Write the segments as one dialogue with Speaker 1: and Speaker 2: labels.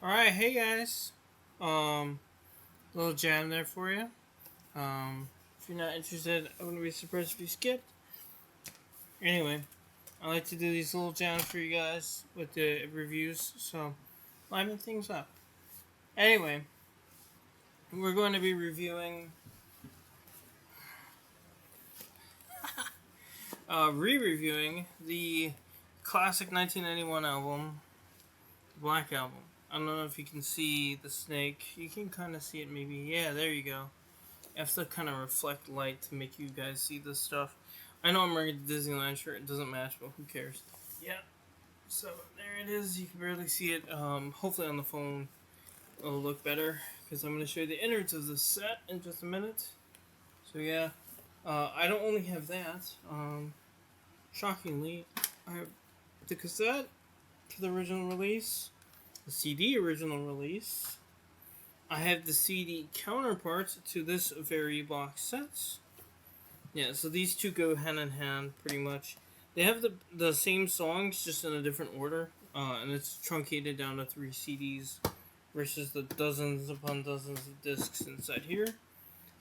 Speaker 1: Alright, hey guys. Little jam there for you. If you're not interested, I wouldn't be surprised if you skipped. Anyway, I like to do these little jams for you guys with the reviews, so liven things up. Anyway, we're going to be reviewing, re-reviewing the classic 1991 album, Black Album. I don't know if you can see the snake. You can kind of see it maybe. Yeah, there you go. I have to kind of reflect light to make you guys see this stuff. I know I'm wearing a Disneyland shirt. It doesn't match, but who cares? Yeah. So there it is. You can barely see it. Hopefully on the phone it'll look better, because I'm going to show you the innards of the set in just a minute. So yeah. I don't only have that. Shockingly, I have the cassette to the original release, the CD original release. I have the CD counterpart to this very box set. Yeah, so these two go hand in hand pretty much. They have the same songs, just in a different order, and it's truncated down to 3 CDs versus the dozens upon dozens of discs inside here.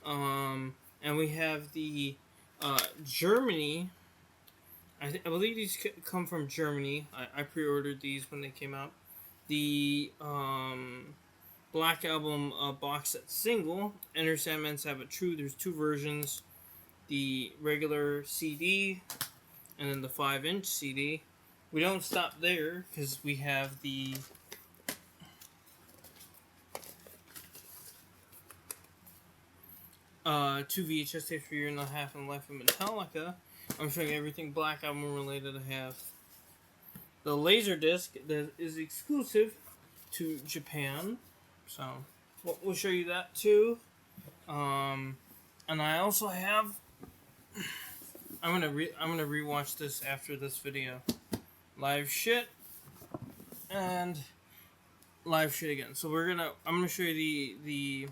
Speaker 1: And we have the Germany. I believe these come from Germany. I pre-ordered these when they came out. The Black Album box set single, Enter Sandman Sabbath True. There's 2 versions. The regular CD and then the 5-inch CD. We don't stop there, because we have the two VHS tapes for a year and a half in the life of Metallica. I'm showing you everything Black Album related I have. The laser disc that is exclusive to Japan, so we'll show you that too. And I also have. I'm gonna rewatch this after this video. Live shit and live shit again. So I'm gonna show you the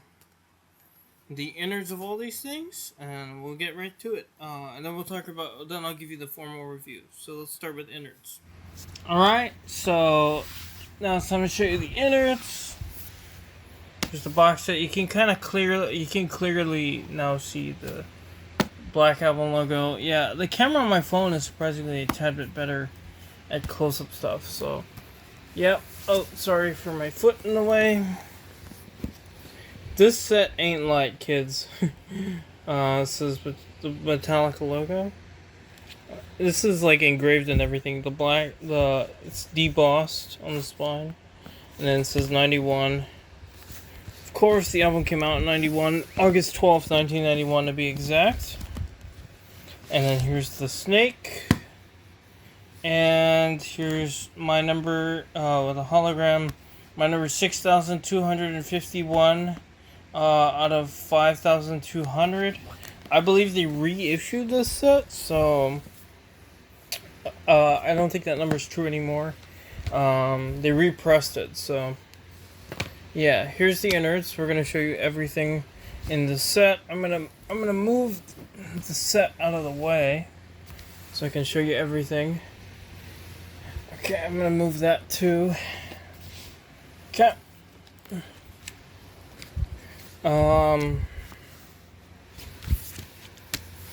Speaker 1: innards of all these things, and we'll get right to it. And then then I'll give you the formal review. So let's start with innards. Alright, so now it's time to show you the innards. There's the box set. You can clearly now see the Black Album logo. Yeah, the camera on my phone is surprisingly a tad bit better at close-up stuff, so yeah. Oh, sorry for my foot in the way. This set ain't light, kids. This is the Metallica logo. This is like engraved and everything. It's debossed on the spine, and then it says 91. Of course, the album came out in 91, August 12th, 1991 to be exact. And then here's the snake, and here's my number with a hologram. My number 6,251 out of 5,200. I believe they reissued this set, so I don't think that number's true anymore. They repressed it, so yeah. Here's the innards. We're gonna show you everything in the set. I'm gonna move the set out of the way so I can show you everything. Okay, I'm gonna move that too. Okay.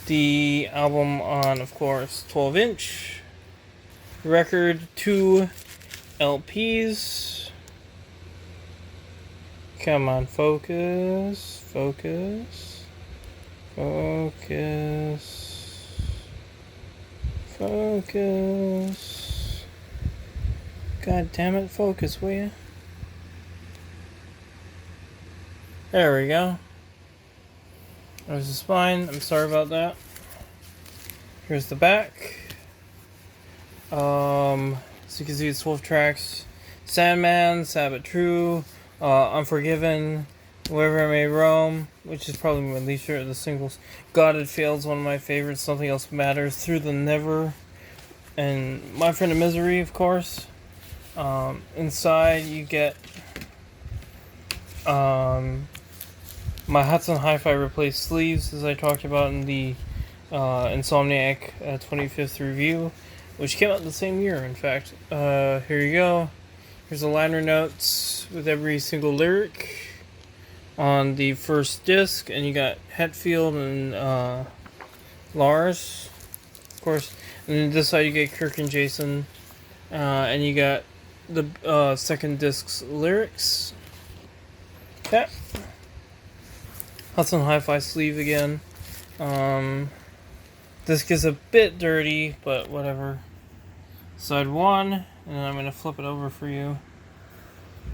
Speaker 1: The album on, of course, 12-inch record, 2 LPs. Come on, focus. God damn it, focus, will ya? There we go. There's the spine. I'm sorry about that. Here's the back. So you can see it's 12 tracks. Sandman, Sabbath True, Unforgiven, Wherever I May Roam, which is probably my least favorite of the singles. God It Fails, one of my favorites. Something Else Matters, Through the Never, and My Friend of Misery, of course. Inside you get my Hudson Hi-Fi replaced sleeves, as I talked about in the Insomniac 25th review, which came out the same year, in fact. Here you go. Here's the liner notes with every single lyric on the first disc, and you got Hetfield and Lars, of course. And then this side you get Kirk and Jason, and you got the second disc's lyrics. Okay. Hudson Hi-Fi sleeve again. Disc is a bit dirty, but whatever. Side 1, and I'm going to flip it over for you.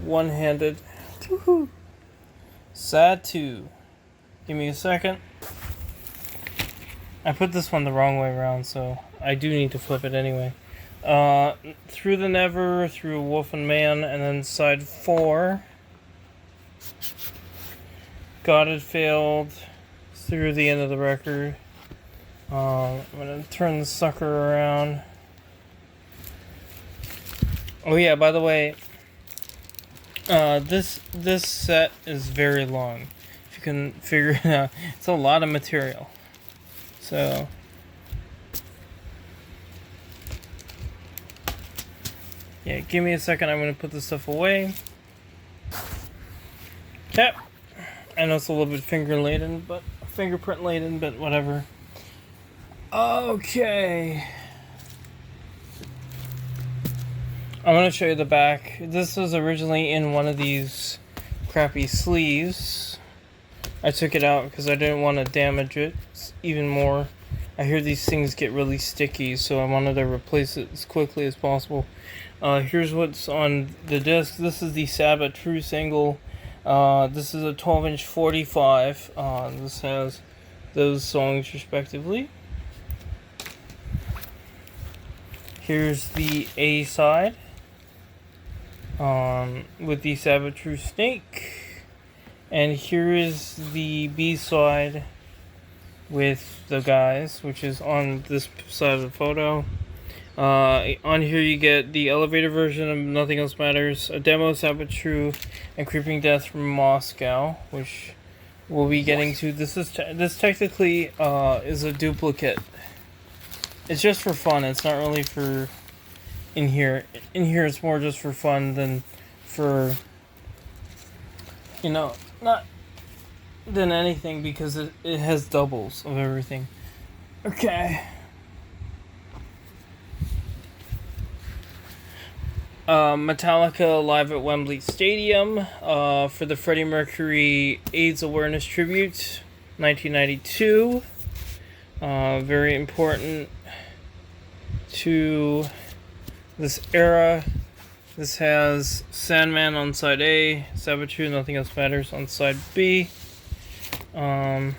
Speaker 1: One-handed. Woohoo! Side 2. Give me a second. I put this one the wrong way around, so I do need to flip it anyway. Through the Never, Through Wolf and Man, and then side 4. God It Failed, Through the End of the Record. I'm going to turn the sucker around. Oh yeah, by the way, this set is very long. If you can figure it out, it's a lot of material. So, yeah, give me a second. I'm going to put this stuff away. Okay. I know it's a little bit fingerprint laden, but whatever. Okay. I'm going to show you the back. This was originally in one of these crappy sleeves. I took it out because I didn't want to damage it even more. I hear these things get really sticky, so I wanted to replace it as quickly as possible. Here's what's on the disc. This is the Sabbath True single. This is a 12-inch 45. This has those songs respectively. Here's the A side. With the Sabbath True Snake, and here is the B side with the guys, which is on this side of the photo. On here you get the elevator version of Nothing Else Matters, a demo of Sabbath True, and Creeping Death from Moscow, which we'll be getting to. This technically is a duplicate. It's just for fun. It's not really for in here. In here it's more just for fun than for, not than anything, because it has doubles of everything. Okay. Metallica live at Wembley Stadium for the Freddie Mercury AIDS Awareness Tribute, 1992. Very important to this era. This has Sandman on side A, Sabbath True, Nothing Else Matters on side B. I'm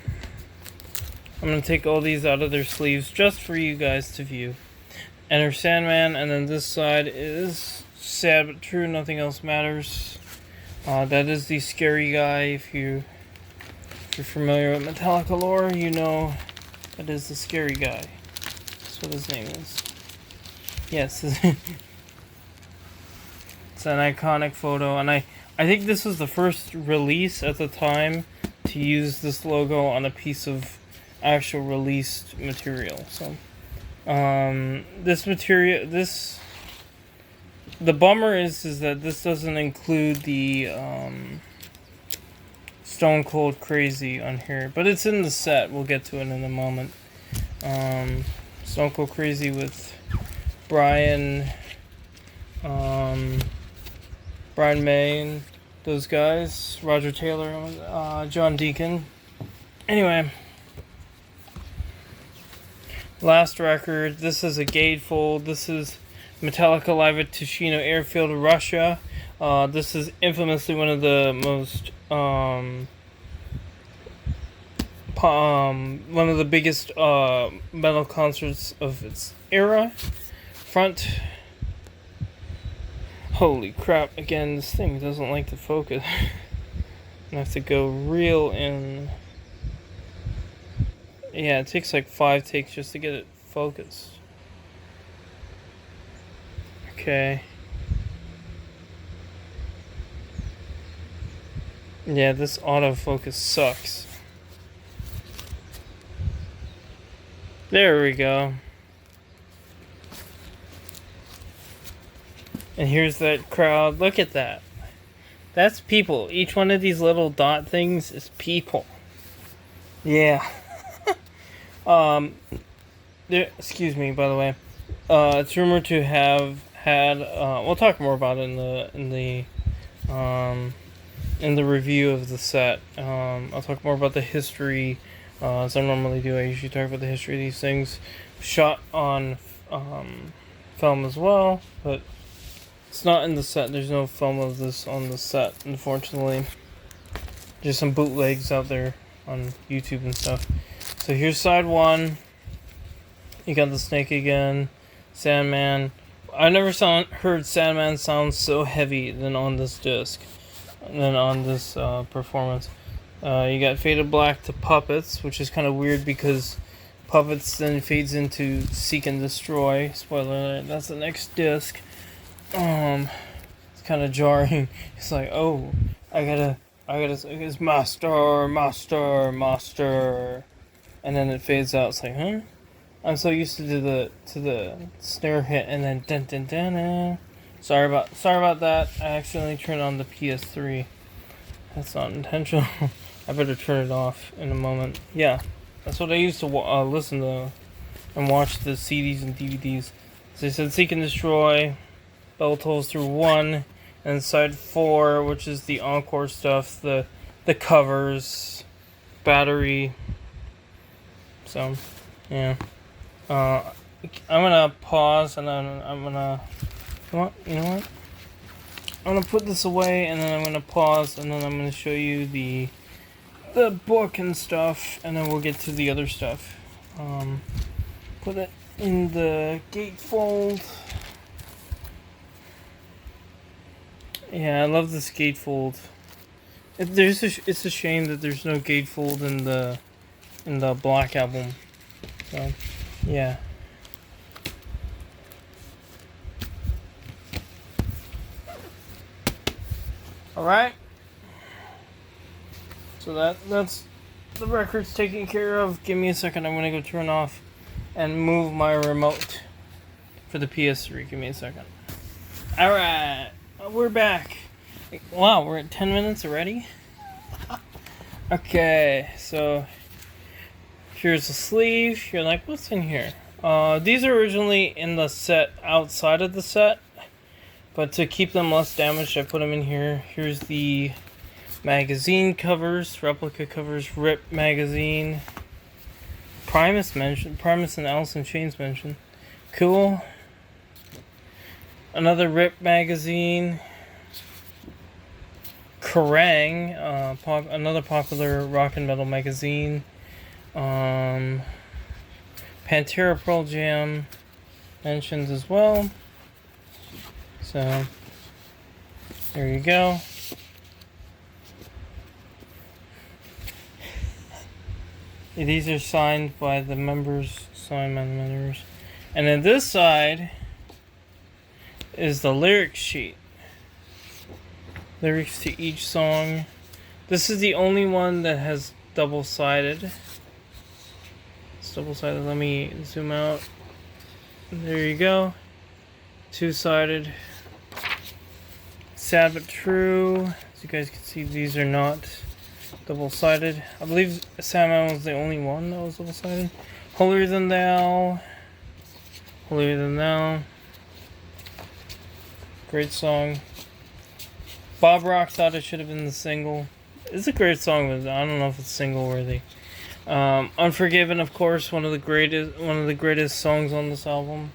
Speaker 1: going to take all these out of their sleeves just for you guys to view. Enter Sandman, and then this side is Sabbath True, Nothing Else Matters. That is the scary guy. If you're familiar with Metallica lore, you know that is the scary guy. That's what his name is. Yes. It's an iconic photo, and I think this was the first release at the time to use this logo on a piece of actual released material. So, the bummer is that this doesn't include the Stone Cold Crazy on here, but it's in the set. We'll get to it in a moment. Stone Cold Crazy with Brian May and those guys, Roger Taylor, John Deacon. Anyway, last record. This is a gatefold. This is Metallica live at Tushino Airfield, Russia. This is infamously one of the most one of the biggest metal concerts of its era. Front. Holy crap! Again, this thing doesn't like to focus. I have to go real in. Yeah, it takes like 5 takes just to get it focused. Okay. Yeah, this autofocus sucks. There we go. And here's that crowd. Look at that. That's people. Each one of these little dot things is people. Yeah. Excuse me, by the way. It's rumored to have had. We'll talk more about it in the review of the set. I'll talk more about the history, as I normally do. I usually talk about the history of these things. Shot on film as well, but it's not in the set. There's no film of this on the set, unfortunately. Just some bootlegs out there on YouTube and stuff. So here's side 1. You got the snake again, Sandman. I never heard Sandman sound so heavy than on this disc. Than on this performance. You got Faded Black to Puppets, which is kind of weird because Puppets then fades into Seek and Destroy. Spoiler alert, that's the next disc. It's kind of jarring. It's like, oh, I gotta, it's master, and then it fades out. It's like, huh? I'm so used to the snare hit and then dun dun dun dun. Sorry about that. I accidentally turned on the PS3. That's not intentional. I better turn it off in a moment. Yeah, that's what I used to listen to and watch the CDs and DVDs. So I said Seek and Destroy, Bell Tolls Through 1, and side 4, which is the encore stuff, the covers, Battery. So, yeah. I'm gonna pause and then I'm gonna. You know what? I'm gonna put this away and then I'm gonna pause and then I'm gonna show you the book and stuff and then we'll get to the other stuff. Put it in the gatefold. Yeah, I love this gatefold. It's a shame that there's no gatefold in the Black Album. So, yeah. Alright. So that's the record's taken care of. Give me a second, I'm gonna go turn off and move my remote for the PS3. Give me a second. Alright, we're back. Wow, we're at 10 minutes already? Okay, so here's the sleeve. You're like, what's in here? These are originally in the set, outside of the set. But to keep them less damaged, I put them in here. Here's the magazine covers, replica covers, RIP magazine. Primus and Alice in Chains mentioned. Cool. Another RIP magazine. Kerrang, another popular rock and metal magazine. Pantera, Pearl Jam mentioned as well. So, there you go. These are signed by the members, signed by the members. And then this side is the lyric sheet. Lyrics to each song. This is the only one that has double-sided. It's double-sided. Let me zoom out. There you go. Two-sided. Sad but true. As you guys can see, these are not double-sided. I believe Sandman was the only one that was double-sided. Holier Than Thou. Holier Than Thou. Great song. Bob Rock thought it should have been the single. It's a great song, but I don't know if it's single worthy. Unforgiven, of course, one of the greatest songs on this album.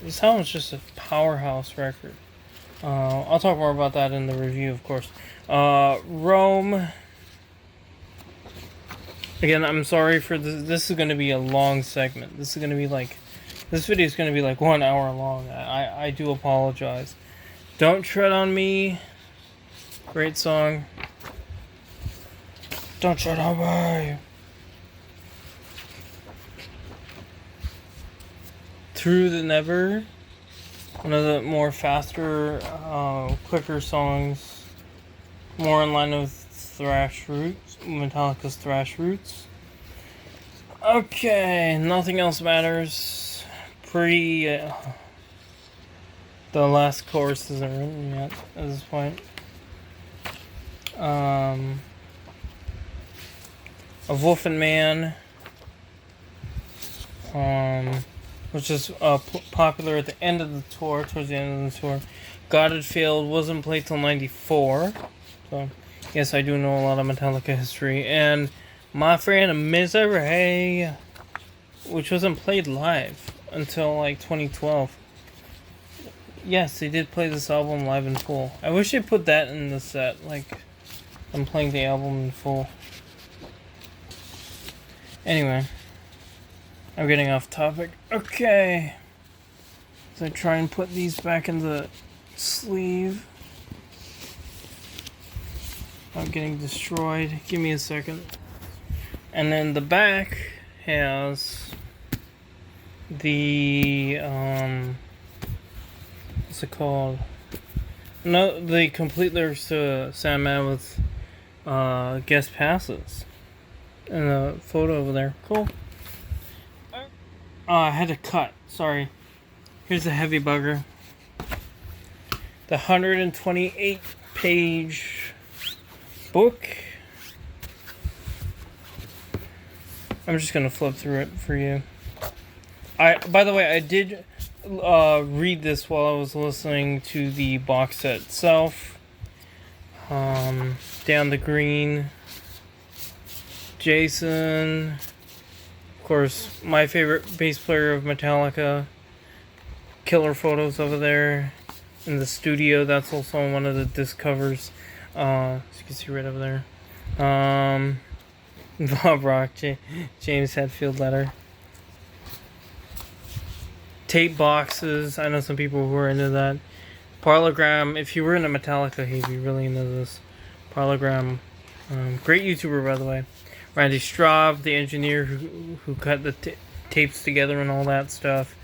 Speaker 1: This album's just a powerhouse record. I'll talk more about that in the review, of course. Rome. Again, I'm sorry for this. This is going to be a long segment. This is going to be like, this video is going to be like 1 hour long. I do apologize. Don't Tread on Me. Great song. Don't tread on me. Through the Never. One of the more faster, quicker songs. More in line with thrash roots. Metallica's thrash roots. Okay, Nothing Else Matters. The last chorus isn't written yet at this point. A Wolf and Man. Which is popular at the end of the tour, towards the end of the tour. God Had Failed wasn't played till 94. So, yes, I do know a lot of Metallica history. And My Friend Misery, which wasn't played live until like 2012. Yes, they did play this album live in full. I wish they put that in the set, like I'm playing the album in full. Anyway, I'm getting off topic. Okay, so I try and put these back in the sleeve. I'm getting destroyed. Give me a second. And then the back has the what's it called? No, the complete lyrics to Sandman with guest passes. And a photo over there. Cool. I had to cut. Sorry. Here's the heavy bugger. The 128 page book. I'm just gonna flip through it for you. By the way, I did read this while I was listening to the box set itself. Down the Green. Jason. Of course, my favorite bass player of Metallica. Killer photos over there. In the studio, that's also on one of the disc covers. As you can see right over there. Bob Rock, James Hetfield letter. Tape boxes. I know some people who are into that. Parlogram. If you were into Metallica, he'd be really into this. Parlogram. Great YouTuber, by the way. Randy Straub, the engineer who cut the tapes together and all that stuff.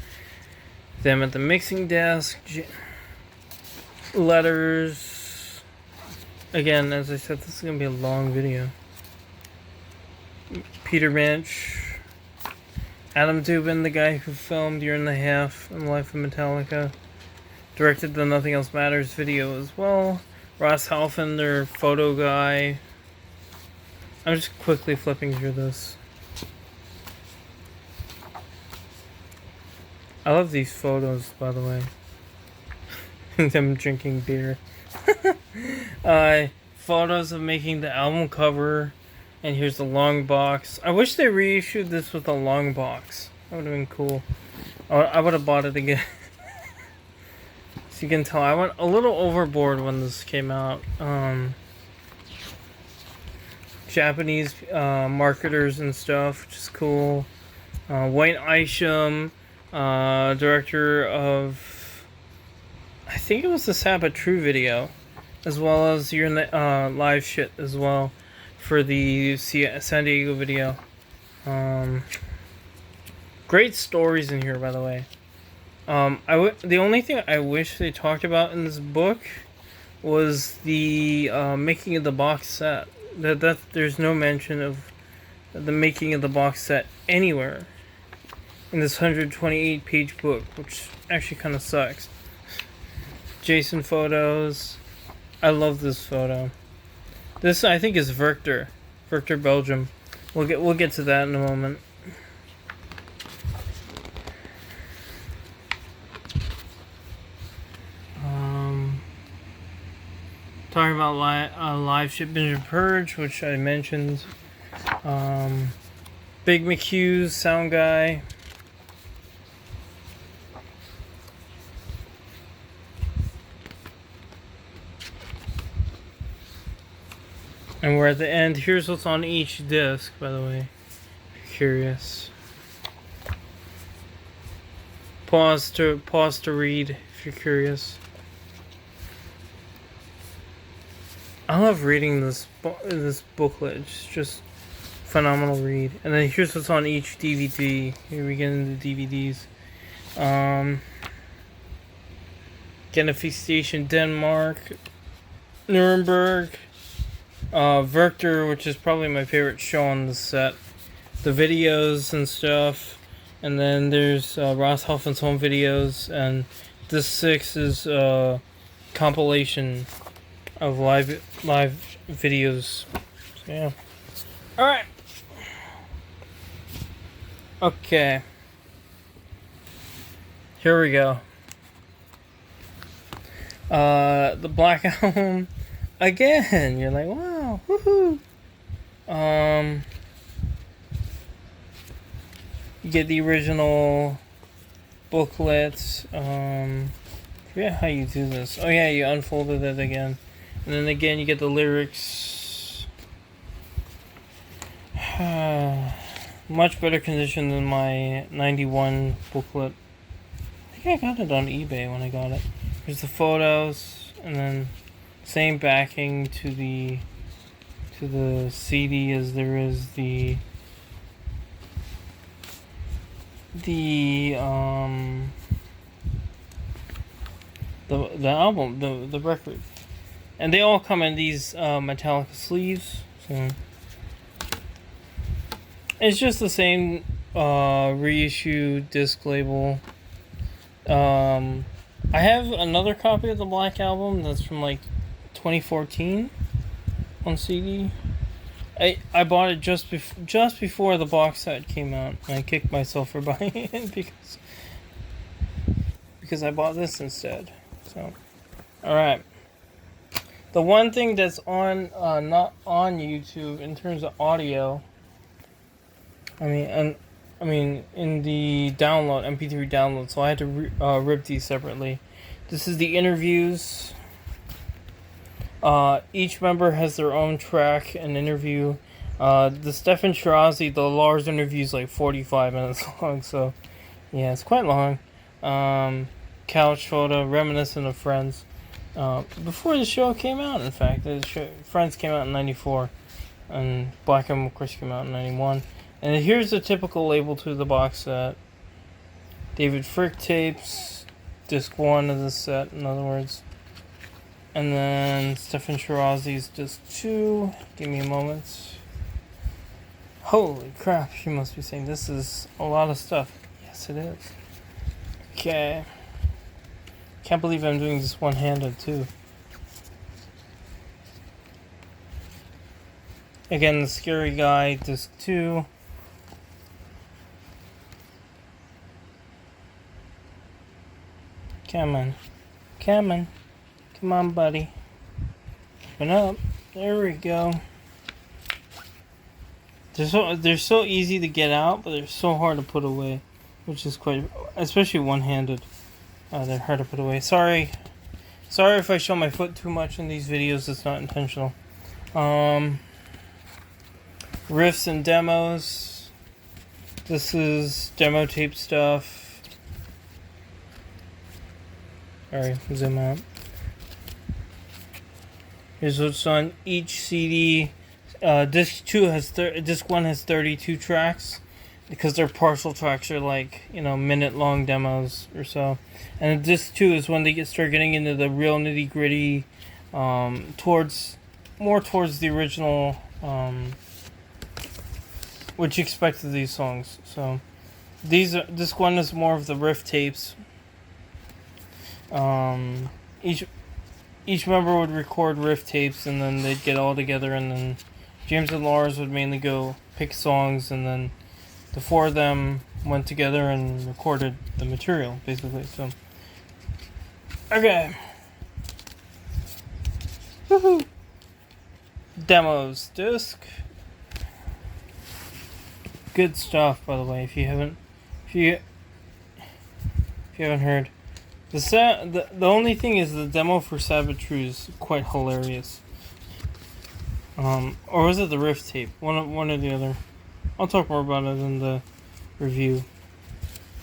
Speaker 1: Them at the mixing desk. Letters. Again, as I said, this is going to be a long video. Peter Bench. Adam Dubin, the guy who filmed Year and a Half in the Life of Metallica. Directed the Nothing Else Matters video as well. Ross Halfin, their photo guy. I'm just quickly flipping through this. I love these photos, by the way. Them drinking beer. Photos of making the album cover. And here's the long box. I wish they reissued this with a long box. That would have been cool. I would have bought it again. So you can tell, I went a little overboard when this came out. Japanese marketers and stuff, which is cool. Wayne Isham, director of, I think it was the Sabbath True video, as well as your live shit as well for the San Diego video. Great stories in here, by the way. The only thing I wish they talked about in this book was the making of the box set. That there's no mention of the making of the box set anywhere in this 128 page book, which actually kind of sucks. Jason photos. I love this photo. This I think is Werchter, Belgium. We'll get to that in a moment. Talking about live ship binge and purge, which I mentioned. Big McHughes, sound guy. And we're at the end. Here's what's on each disc, by the way. If you're curious. Pause to read if you're curious. I love reading this booklet. It's just phenomenal read. And then here's what's on each DVD. Here we get into DVDs. Genefistation Denmark, Nuremberg, Werchter, which is probably my favorite show on the set. The videos and stuff. And then there's Rosshofen's home videos. And this 6 is compilation of live videos. So, yeah. Alright. Okay. Here we go. The Black Album again. You're like, wow, woohoo. You get the original booklets. Forget how you do this. Oh yeah, you unfolded it again, and then again you get the lyrics. Much better condition than my '91 booklet. I think I got it on eBay when I got it. Here's the photos, and then same backing to the CD as there is the album, the record, and they all come in these Metallica sleeves. So it's just the same reissue disc label. I have another copy of the Black Album that's from like 2014 on CD. I bought it just before the box set came out, and I kicked myself for buying it because I bought this instead. So, all right. The one thing that's on not on YouTube in terms of audio. I mean, in the download, MP3 download, so I had to rip these separately. This is the interviews. Each member has their own track and interview. The Stefan Shirazi, the Lars interview is like 45 minutes long, so yeah, it's quite long. Couch photo, reminiscent of Friends. Before the show came out, in fact, Friends came out in '94, and Black Album, of course, came out in '91. And here's the typical label to the box set. David Frick tapes, disc 1 of the set, in other words. And then Stefan Shirazi's disc 2. Give me a moment. Holy crap, she must be saying this is a lot of stuff. Yes, it is. Okay. Can't believe I'm doing this one-handed, too. Again, The Scary Guy, disc 2. Come on. Come on, buddy. Open up. There we go. They're so easy to get out, but they're so hard to put away, which is quite, especially one-handed. They're hard to put away. Sorry if I show my foot too much in these videos. It's not intentional. Riffs and demos. This is demo tape stuff. Alright, zoom out. Here's what's on each CD. Disc 1 has 32 tracks, because their partial tracks are like, minute long demos or so. And disc 2 is when they start getting into the real nitty gritty, towards the original, what you expect of these songs. So disc 1 is more of the riff tapes. Each member would record riff tapes, and then they'd get all together, and then James and Lars would mainly go pick songs, and then the four of them went together and recorded the material, basically. So, okay. Woohoo! Demos disc. Good stuff, by the way. If you haven't heard. The only thing is the demo for Sabbath True is quite hilarious. Or was it the riff tape? One or the other. I'll talk more about it in the review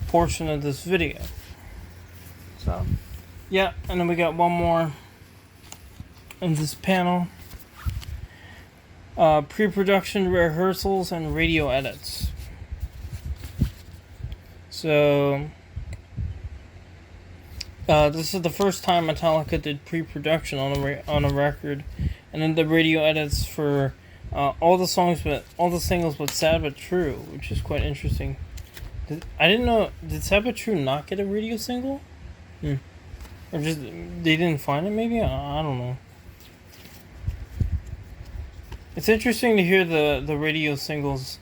Speaker 1: portion of this video. So, yeah, and then we got one more in this panel. Pre-production rehearsals and radio edits. So, this is the first time Metallica did pre-production on a record, and then the radio edits for all the singles but "Sad but True," which is quite interesting. I didn't know. Did "Sad but True" not get a radio single? Or just they didn't find it? Maybe I don't know. It's interesting to hear the radio singles.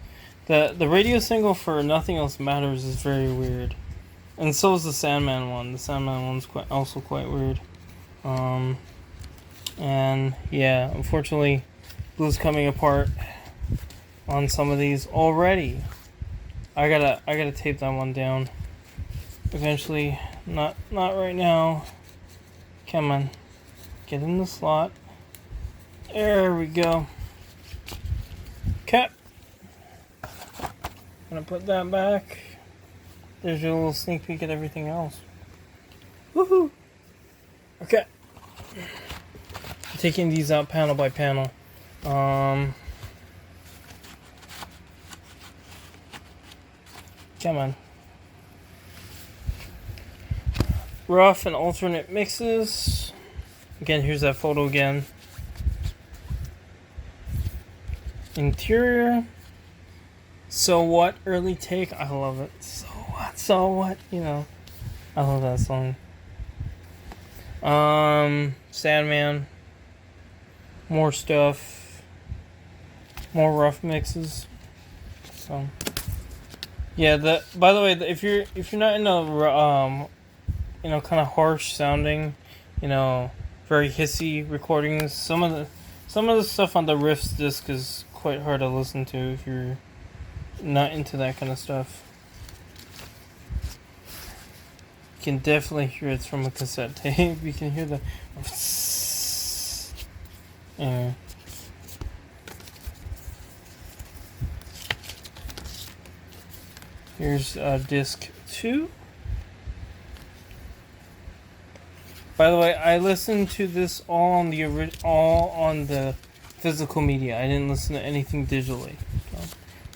Speaker 1: The radio single for "Nothing Else Matters" is very weird, and so is the Sandman one. The Sandman one's also quite weird. And yeah, unfortunately, Blue's coming apart on some of these already. I gotta tape that one down eventually. Not right now. Come on, get in the slot. There we go. Okay. Gonna put that back. There's your little sneak peek at everything else. Woohoo! Okay. Taking these out panel by panel. Come on. Rough and alternate mixes. Again, here's that photo again. Interior. So What? Early Take. I love it. So what? You know. I love that song. Sandman. More stuff. More rough mixes. So yeah, by the way, if you're not into kind of harsh sounding, very hissy recordings, some of the stuff on the riffs disc is quite hard to listen to if you're not into that kind of stuff. You can definitely hear it's from a cassette tape. You can hear the anyway. Here's disc 2. By the way, I listened to this all on the physical media. I didn't listen to anything digitally. So,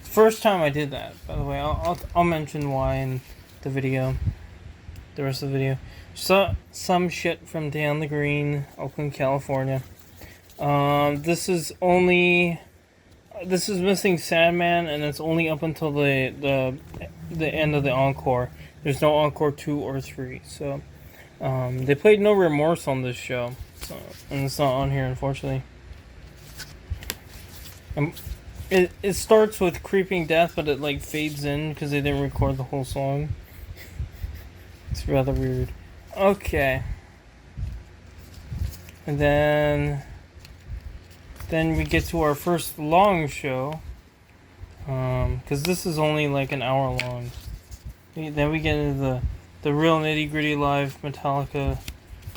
Speaker 1: first time I did that. By the way, I'll mention why in the video. The rest of the video. So some shit from Down the Green, Oakland, California. This is missing Sandman, and it's only up until the end of the encore. There's no encore 2 or 3. So they played No Remorse on this show, and it's not on here, unfortunately. It starts with Creeping Death, but it fades in because they didn't record the whole song. It's rather weird. Okay. And then we get to our first long show. Because this is only an hour long. Then we get into the real nitty gritty live Metallica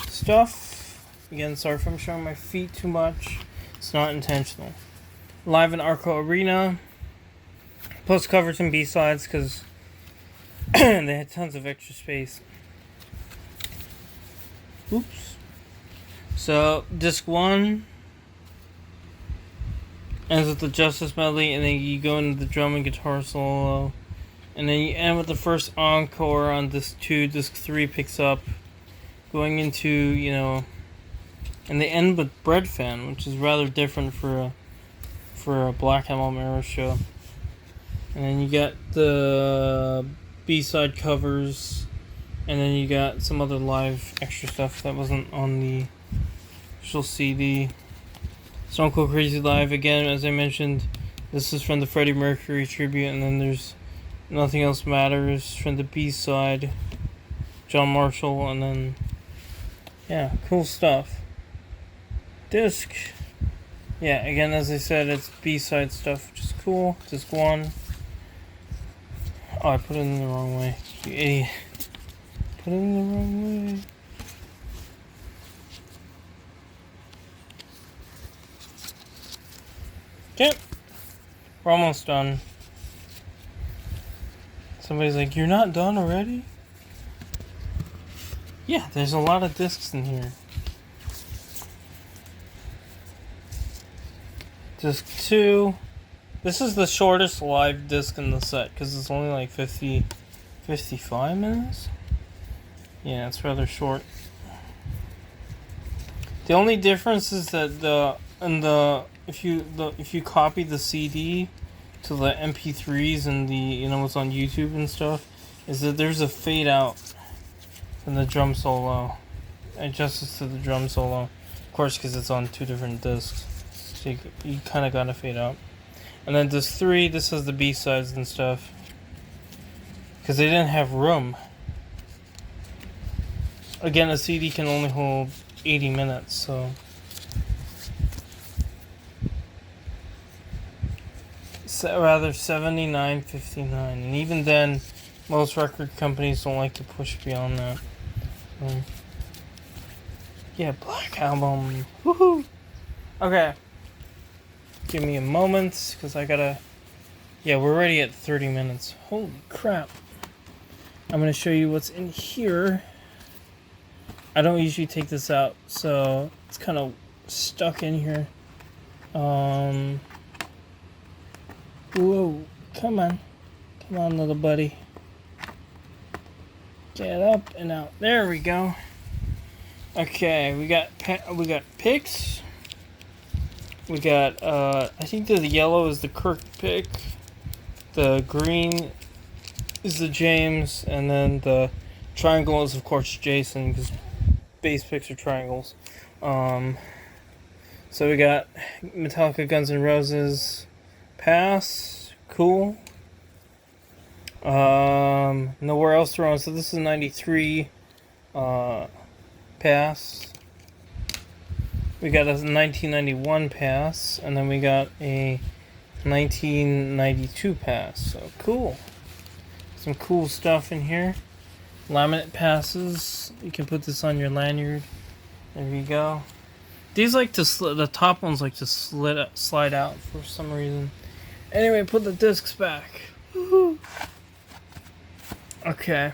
Speaker 1: stuff. Again, sorry if I'm showing my feet too much. It's not intentional. Live in Arco Arena. Plus covers and B-sides because they had tons of extra space. Oops. So, disc 1 ends with the Justice medley, and then you go into the drum and guitar solo. And then you end with the first encore on disc 2. Disc 3 picks up, going into, and they end with Bread Fan, which is rather different for a Black Album era show. And then you got the B-side covers, and then you got some other live extra stuff that wasn't on the official CD. Stone Cold Crazy Live, again, as I mentioned, this is from the Freddie Mercury tribute, and then there's Nothing Else Matters from the B-side, John Marshall, and then, yeah, cool stuff. Disc, yeah, again, as I said, it's B-side stuff, which is cool. Disc 1. Oh, I put it in the wrong way. You idiot. Put it in the wrong way. Okay, we're almost done. Somebody's like, "You're not done already?" Yeah, there's a lot of discs in here. Disc 2. This is the shortest live disc in the set because it's only like 55 minutes. Yeah, it's rather short. The only difference is that if you copy the CD to the MP3s and the what's on YouTube and stuff, is that there's a fade out in the drum solo. It adjusts to the drum solo, of course, because it's on 2 different discs. So you kind of gotta fade out. And then disc 3, this has the B-sides and stuff, because they didn't have room. Again, a CD can only hold 80 minutes, so rather 79.59, and even then, most record companies don't like to push beyond that. Yeah, Black Album. Woohoo! Okay. Give me a moment, because I gotta... Yeah, we're already at 30 minutes. Holy crap. I'm gonna show you what's in here. I don't usually take this out, so it's kind of stuck in here. Whoa, come on. Come on, little buddy. Get up and out. There we go. Okay, we got picks. We got, I think the yellow is the Kirk pick. The green is the James. And then the triangle is, of course, Jason, because bass picks are triangles. So we got Metallica, Guns N' Roses, Pass. Cool. Nowhere Else to Run. So this is 93. Pass. We got a 1991 pass, and then we got a 1992 pass. So cool. Some cool stuff in here. Laminate passes. You can put this on your lanyard. There you go. These like to the top ones like to slide out for some reason. Anyway, put the discs back. Woohoo. Okay.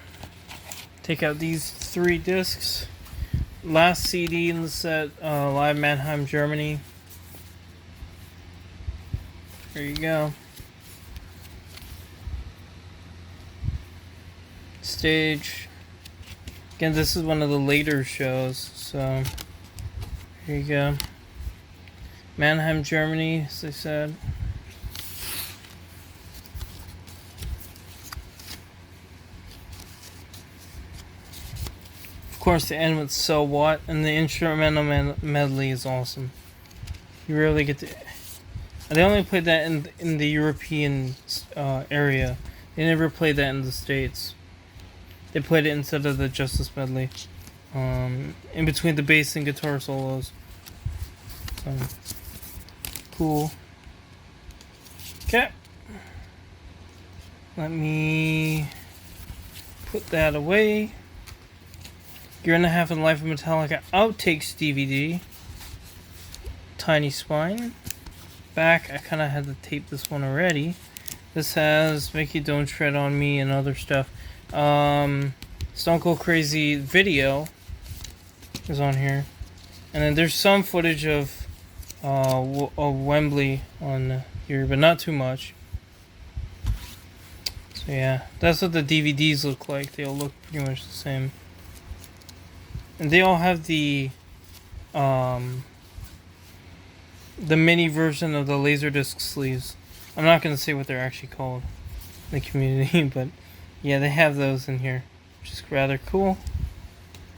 Speaker 1: Take out these 3 discs. Last CD in the set, Live Mannheim, Germany. Here you go. Stage. Again, this is one of the later shows, so here you go. Mannheim, Germany, as I said. Of course, the end with So What, and the instrumental medley is awesome. You really get to... They only played that in the European area. They never played that in the States. They played it instead of the Justice medley. In between the bass and guitar solos. So, cool. Okay. Let me put that away. Year and a Half in Life of Metallica Outtakes DVD. Tiny spine. Back, I kind of had to tape this one already. This has Mickey Don't Tread on Me and other stuff. Stone Cold Crazy video is on here. And then there's some footage of Wembley on here, but not too much. So yeah, that's what the DVDs look like. They all look pretty much the same. And they all have the mini version of the Laserdisc sleeves. I'm not going to say what they're actually called in the community, but yeah, they have those in here, which is rather cool.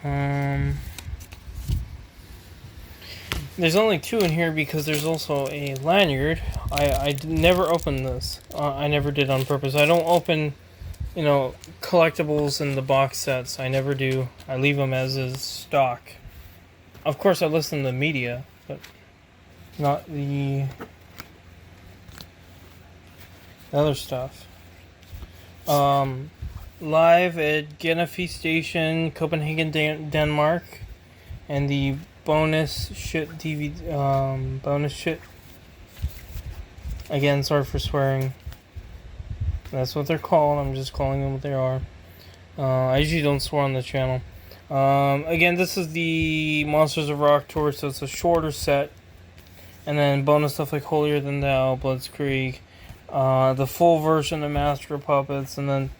Speaker 1: There's only 2 in here because there's also a lanyard. I never opened this. I never did on purpose. I don't open, collectibles in the box sets. I never do. I leave them as is stock. Of course, I listen to the media, but not the other stuff. Live at Gennefe Station, Copenhagen, Denmark, and the bonus shit DVD, bonus shit Again, sorry for swearing. That's what they're called. I'm just calling them what they are. I usually don't swear on the channel. Again, this is the Monsters of Rock tour, so it's a shorter set. And then bonus stuff like Holier Than Thou, Blitzkrieg, the full version of Master of Puppets, and then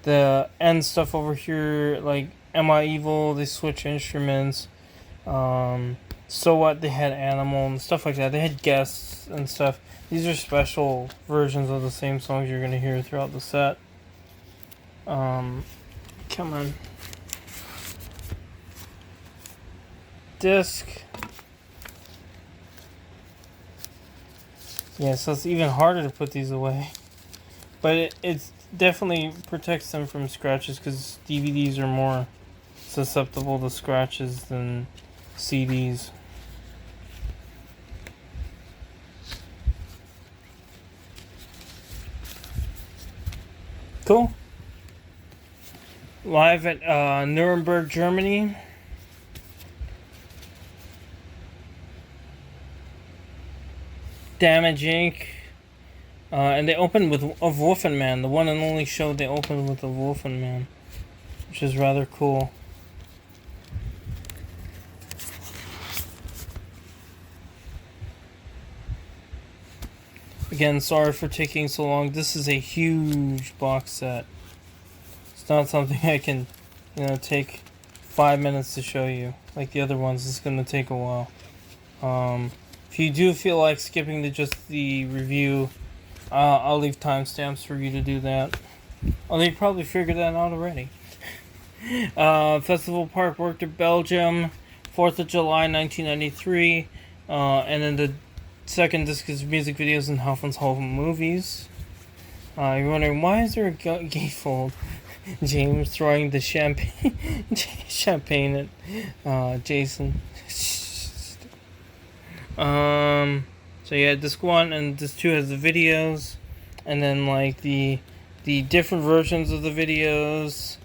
Speaker 1: the end stuff over here, like Am I Evil? They switch instruments. So What? They had Animal and stuff like that. They had guests and stuff. These are special versions of the same songs you're gonna hear throughout the set. Come on. Disc. Yeah, so it's even harder to put these away. But it definitely protects them from scratches because DVDs are more susceptible to scratches than CDs. Cool. Live at Nuremberg, Germany. Damage Inc. And they opened with a Wolfenman, the one and only show they opened with a Wolfenman, which is rather cool. Again, sorry for taking so long. This is a huge box set. It's not something I can, take 5 minutes to show you. Like the other ones, it's going to take a while. If you do feel like skipping to just the review, I'll leave timestamps for you to do that. Although you probably figured that out already. Festival Park worked in Belgium, 4th of July 1993. And then the second disc is music videos and Hoffman's Home movies. You're wondering, why is there a gatefold? James throwing the champagne at Jason. So yeah, disc 1 and disc 2 has the videos, and then like the different versions of the videos,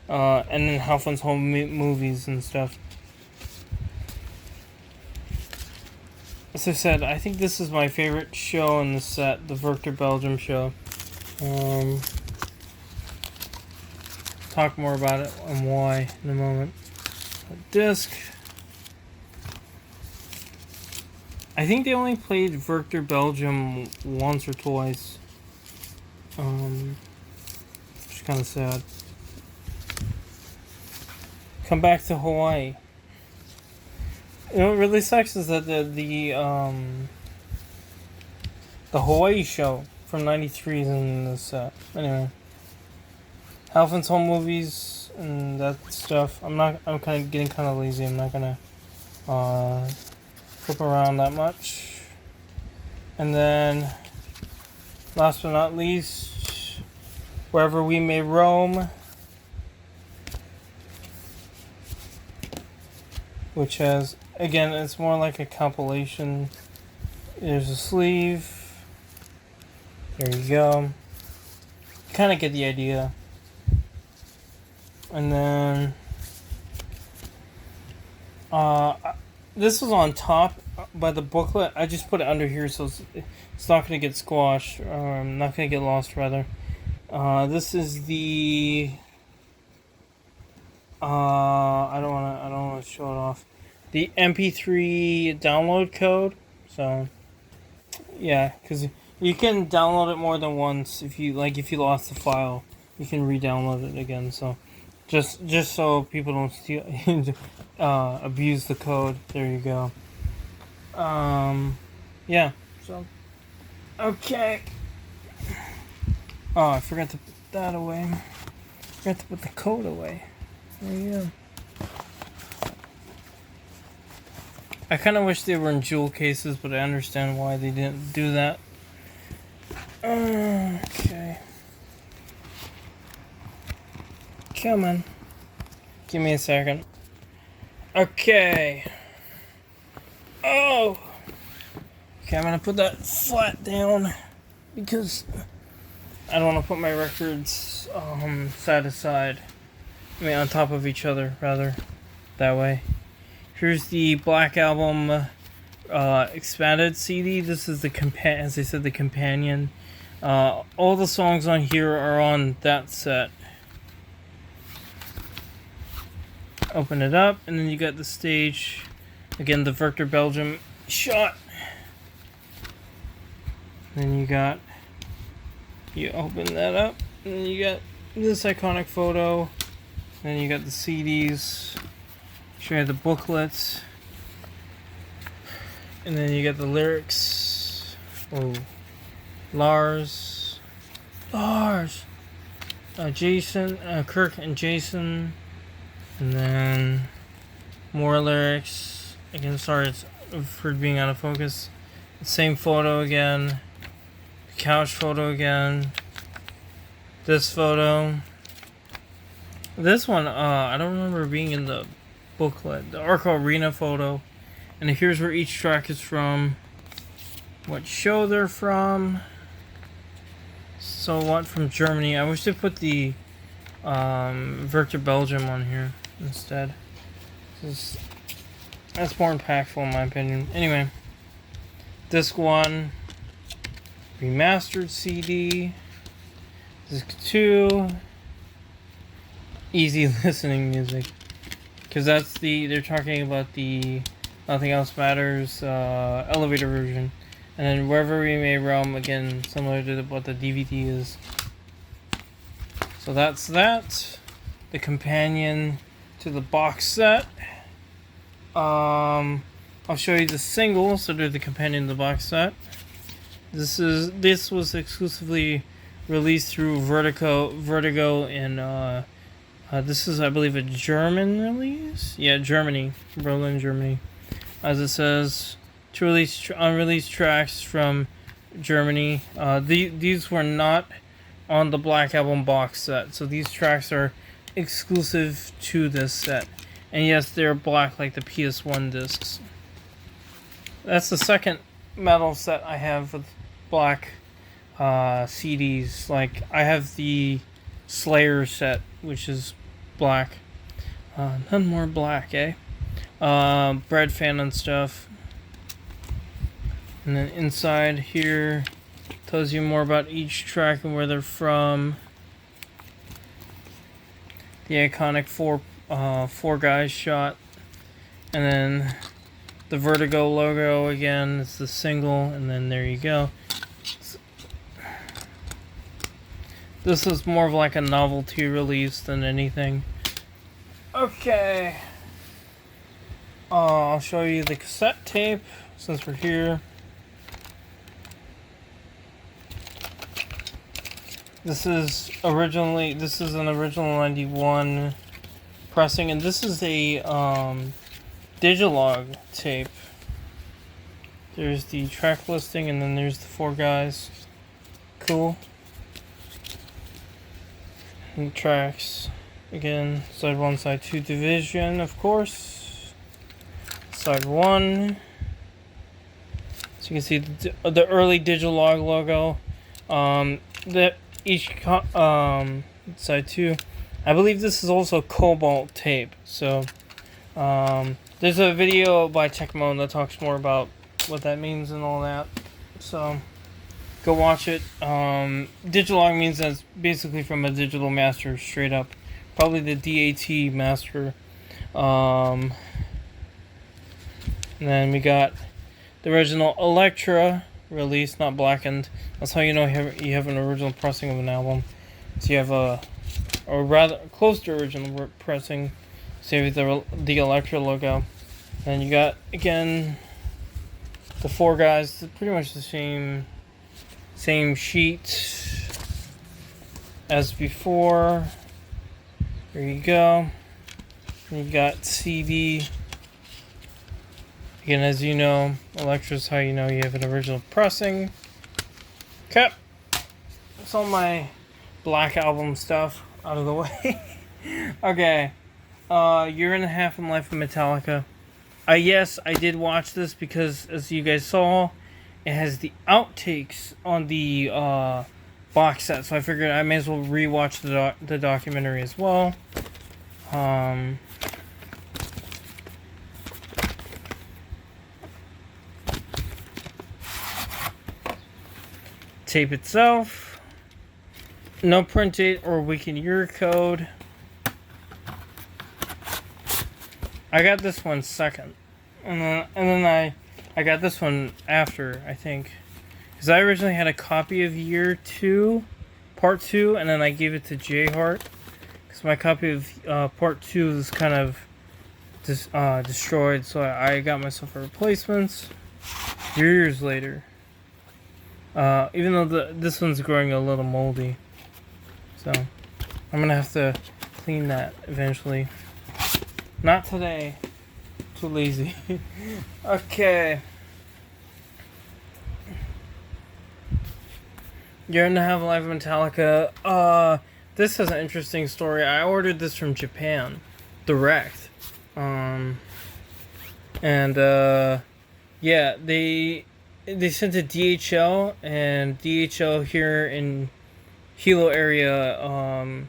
Speaker 1: and then Hoffman's Home movies and stuff. As I said, I think this is my favorite show in the set, the Werchter Belgium show. Talk more about it and why in a moment. Disc. I think they only played Werchter Belgium once or twice. Which is kind of sad. Come back to Hawaii. What really sucks is that the Hawaii show from '93 is in this set. Anyway, Halfman's Home movies and that stuff. I'm kind of getting kind of lazy. I'm not gonna flip around that much. And then, last but not least, Wherever We May Roam, which has, again, it's more like a compilation. There's a sleeve. There you go. Kind of get the idea. And then, this was on top by the booklet. I just put it under here so it's not going to get squashed, or not going to get lost, rather. This is the, I don't want to show it off. The MP3 download code. So, yeah, because you can download it more than once. If you lost the file, you can re-download it again. So, just so people don't steal, abuse the code. There you go. Yeah. So, okay. Oh, I forgot to put that away. Forgot to put the code away. There you go. I kind of wish they were in jewel cases, but I understand why they didn't do that. Okay. Come on. Give me a second. Okay. Oh! Okay, I'm gonna put that flat down because I don't want to put my records side to side. I mean, on top of each other, rather. That way. Here's the Black Album expanded CD. This is the as I said, the companion. All the songs on here are on that set. Open it up, and then you got the stage. Again, the Werchter Belgium shot. Then you open that up, and then you got this iconic photo. Then you got the CDs. Show you the booklets. And then you got the lyrics. Oh, Lars, Jason, Kirk and Jason, and then more lyrics. Again, sorry for being out of focus. Same photo again. The couch photo again. This photo. This one, I don't remember being in the booklet. The Arco Arena photo. And here's where each track is from. What show they're from. So what from Germany. I wish they put the Werchter Belgium on here instead. That's more impactful in my opinion. Anyway. Disc 1. Remastered CD. Disc 2. Easy listening music. Because they're talking about the Nothing Else Matters elevator version. And then Wherever We May Roam, again, similar to what the DVD is. So that's that. The companion to the box set. I'll show you the single, so there's the companion to the box set. This was exclusively released through Vertigo and this is, I believe, a German release? Yeah, Germany. Berlin, Germany. As it says, to release unreleased tracks from Germany. These were not on the Black Album box set, so these tracks are exclusive to this set. And yes, they're black like the PS1 discs. That's the second metal set I have with black CDs. Like, I have the Slayer set, which is black. None more black, eh? Bread fan and stuff. And then inside here tells you more about each track and where they're from. The iconic four guys shot. And then the Vertigo logo again. It's the single, and then there you go. This is more of like a novelty release than anything. Okay. I'll show you the cassette tape since we're here. This is an original 91 pressing, and this is a Digilog tape. There's the track listing, and then there's the four guys. Cool. And tracks. Again, side 1, side 2 division, of course. Side 1. So you can see the early Digilog logo. Side 2. I believe this is also cobalt tape. So there's a video by Tecmo that talks more about what that means and all that. So go watch it. Digilog means that's basically from a digital master straight up. Probably the DAT master. And then we got the original Elektra release, not blackened. That's how you know you have an original pressing of an album. So you have or rather close to original pressing. So you have the Elektra logo. And you got, again, the four guys, pretty much the same sheet as before. There you go. And you got CD. Again, as you know, Elektra's how you know you have an original pressing. Okay. That's all my Black Album stuff out of the way. Okay. Year and a Half in Life of Metallica. Yes, I did watch this because, as you guys saw, it has the outtakes on the box set. So I figured I may as well rewatch the documentary as well. tape itself. No print date or weekend year code. I got this one second. And then I got this one after, I think. Because I originally had a copy of year 2, part 2, and then I gave it to J Hart. Because my copy of part 2 was kind of destroyed, so I got myself a replacement years later. Even though this one's growing a little moldy. So, I'm gonna have to clean that eventually. Not today. Too lazy. Okay. Year and a half life of Metallica. This has an interesting story. I ordered this from Japan. Direct. Yeah, they sent it DHL, and DHL here in Hilo area,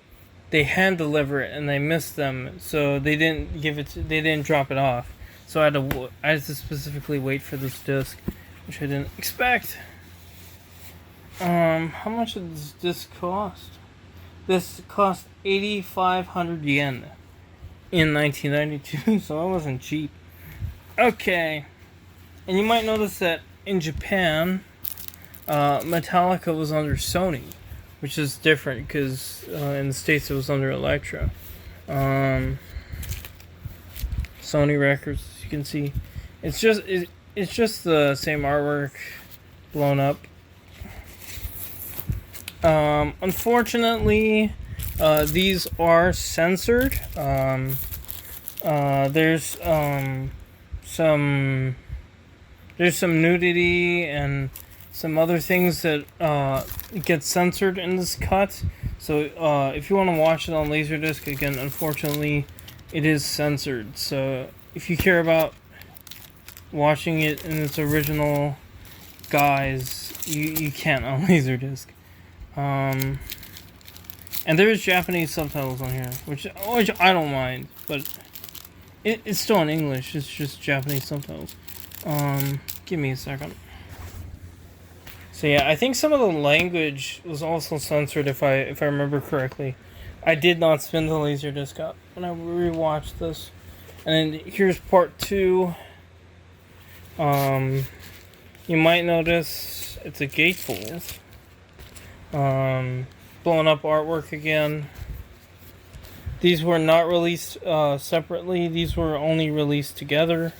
Speaker 1: they hand deliver it, and they missed them, so they didn't drop it off. So I had to specifically wait for this disc, which I didn't expect. How much did this disc cost? This cost 8,500 yen in 1992, so it wasn't cheap. Okay, and you might notice that in Japan, Metallica was under Sony, which is different because in the States it was under Elektra. Sony Records, as you can see, it's just the same artwork, blown up. Unfortunately, these are censored. There's some nudity and some other things that get censored in this cut. So if you want to watch it on Laserdisc, again, unfortunately, it is censored. So if you care about watching it in its original guise, you can't on Laserdisc. And there's Japanese subtitles on here, which I don't mind, but it's still in English. It's just Japanese subtitles. Give me a second. So yeah, I think some of the language was also censored if I remember correctly. I did not spin the Laserdisc up when I rewatched this. And then here's part 2. You might notice it's a gatefold. Blown up artwork again. These were not released separately. These were only released together.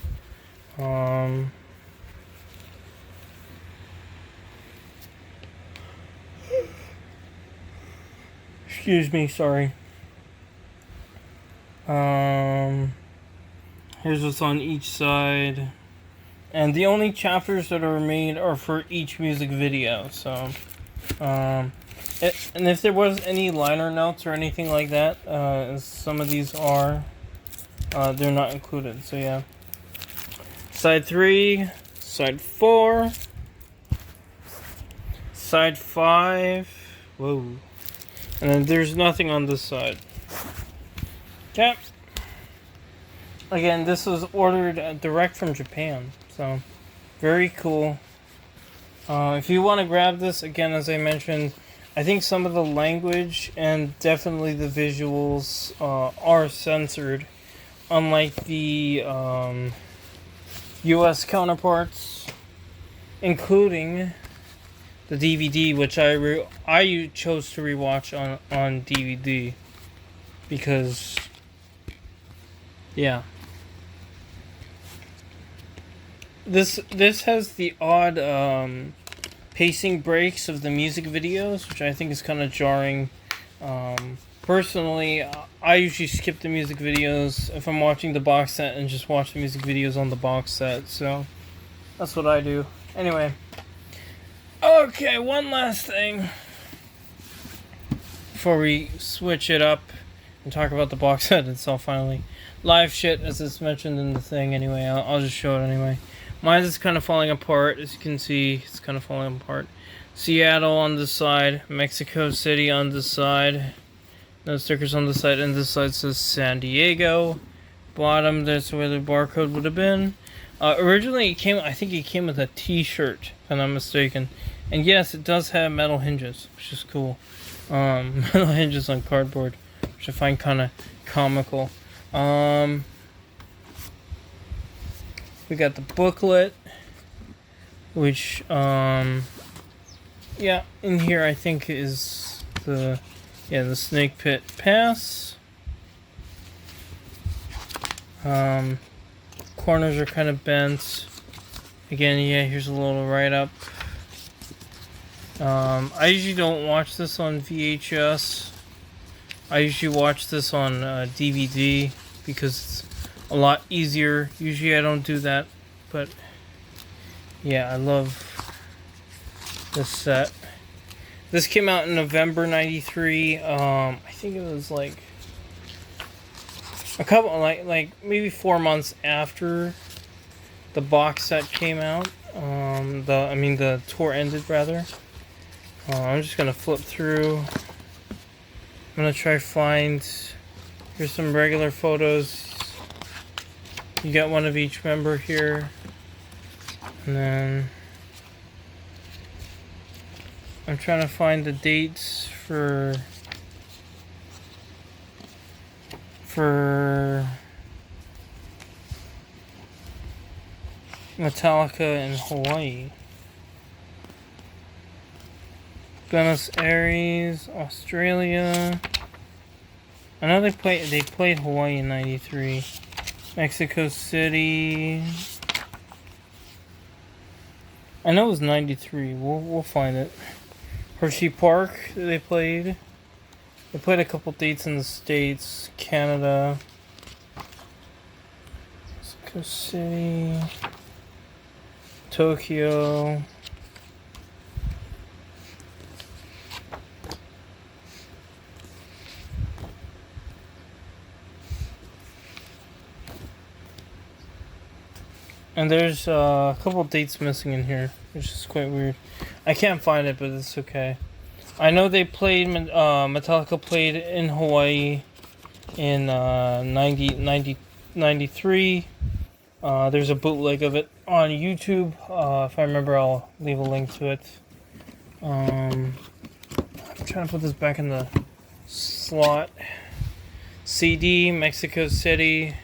Speaker 1: Excuse me, sorry. Here's what's on each side. And the only chapters that are made are for each music video, so... and if there was any liner notes or anything like that, as some of these are, they're not included, so yeah. Side 3, side 4, side 5, whoa, and then there's nothing on this side. Okay. Again, this was ordered direct from Japan, so very cool. If you want to grab this, again, as I mentioned, I think some of the language and definitely the visuals are censored, unlike the US counterparts, including the DVD, which I chose to rewatch on DVD because, yeah. This has the odd pacing breaks of the music videos, which I think is kind of jarring. Personally, I usually skip the music videos if I'm watching the box set and just watch the music videos on the box set, so that's what I do. Anyway, okay, one last thing before we switch it up and talk about the box set itself finally. Live shit, as it's mentioned in the thing anyway, I'll just show it anyway. Mine is kind of falling apart, as you can see, it's kind of falling apart. Seattle on this side, Mexico City on this side, no stickers on this side, and this side says San Diego. Bottom, that's where the barcode would have been. Originally, I think it came with a t-shirt, if I'm not mistaken. And yes, it does have metal hinges, which is cool. Metal hinges on cardboard, which I find kind of comical. We got the booklet, which, yeah, in here I think is the Snake Pit Pass. Corners are kind of bent. Again, yeah, here's a little write-up. I usually don't watch this on VHS. I usually watch this on DVD because it's a lot easier. Usually I don't do that, but yeah, I love this set. This came out in November '93. I think it was like a couple, like maybe 4 months after the box set came out. The tour ended rather. I'm just gonna flip through. I'm gonna try find. Here's some regular photos. You got one of each member here, and then I'm trying to find the dates for Metallica in Hawaii. Buenos Aires, Australia. I know they played Hawaii in '93. Mexico City. I know it was '93. We'll find it. Hershey Park. They played. They played a couple dates in the States, Canada. Mexico City. Tokyo. And there's a couple dates missing in here, which is quite weird. I can't find it, but it's okay. I know they played, Metallica played in Hawaii in 93. There's a bootleg of it on YouTube. If I remember, I'll leave a link to it. I'm trying to put this back in the slot. CD, Mexico City.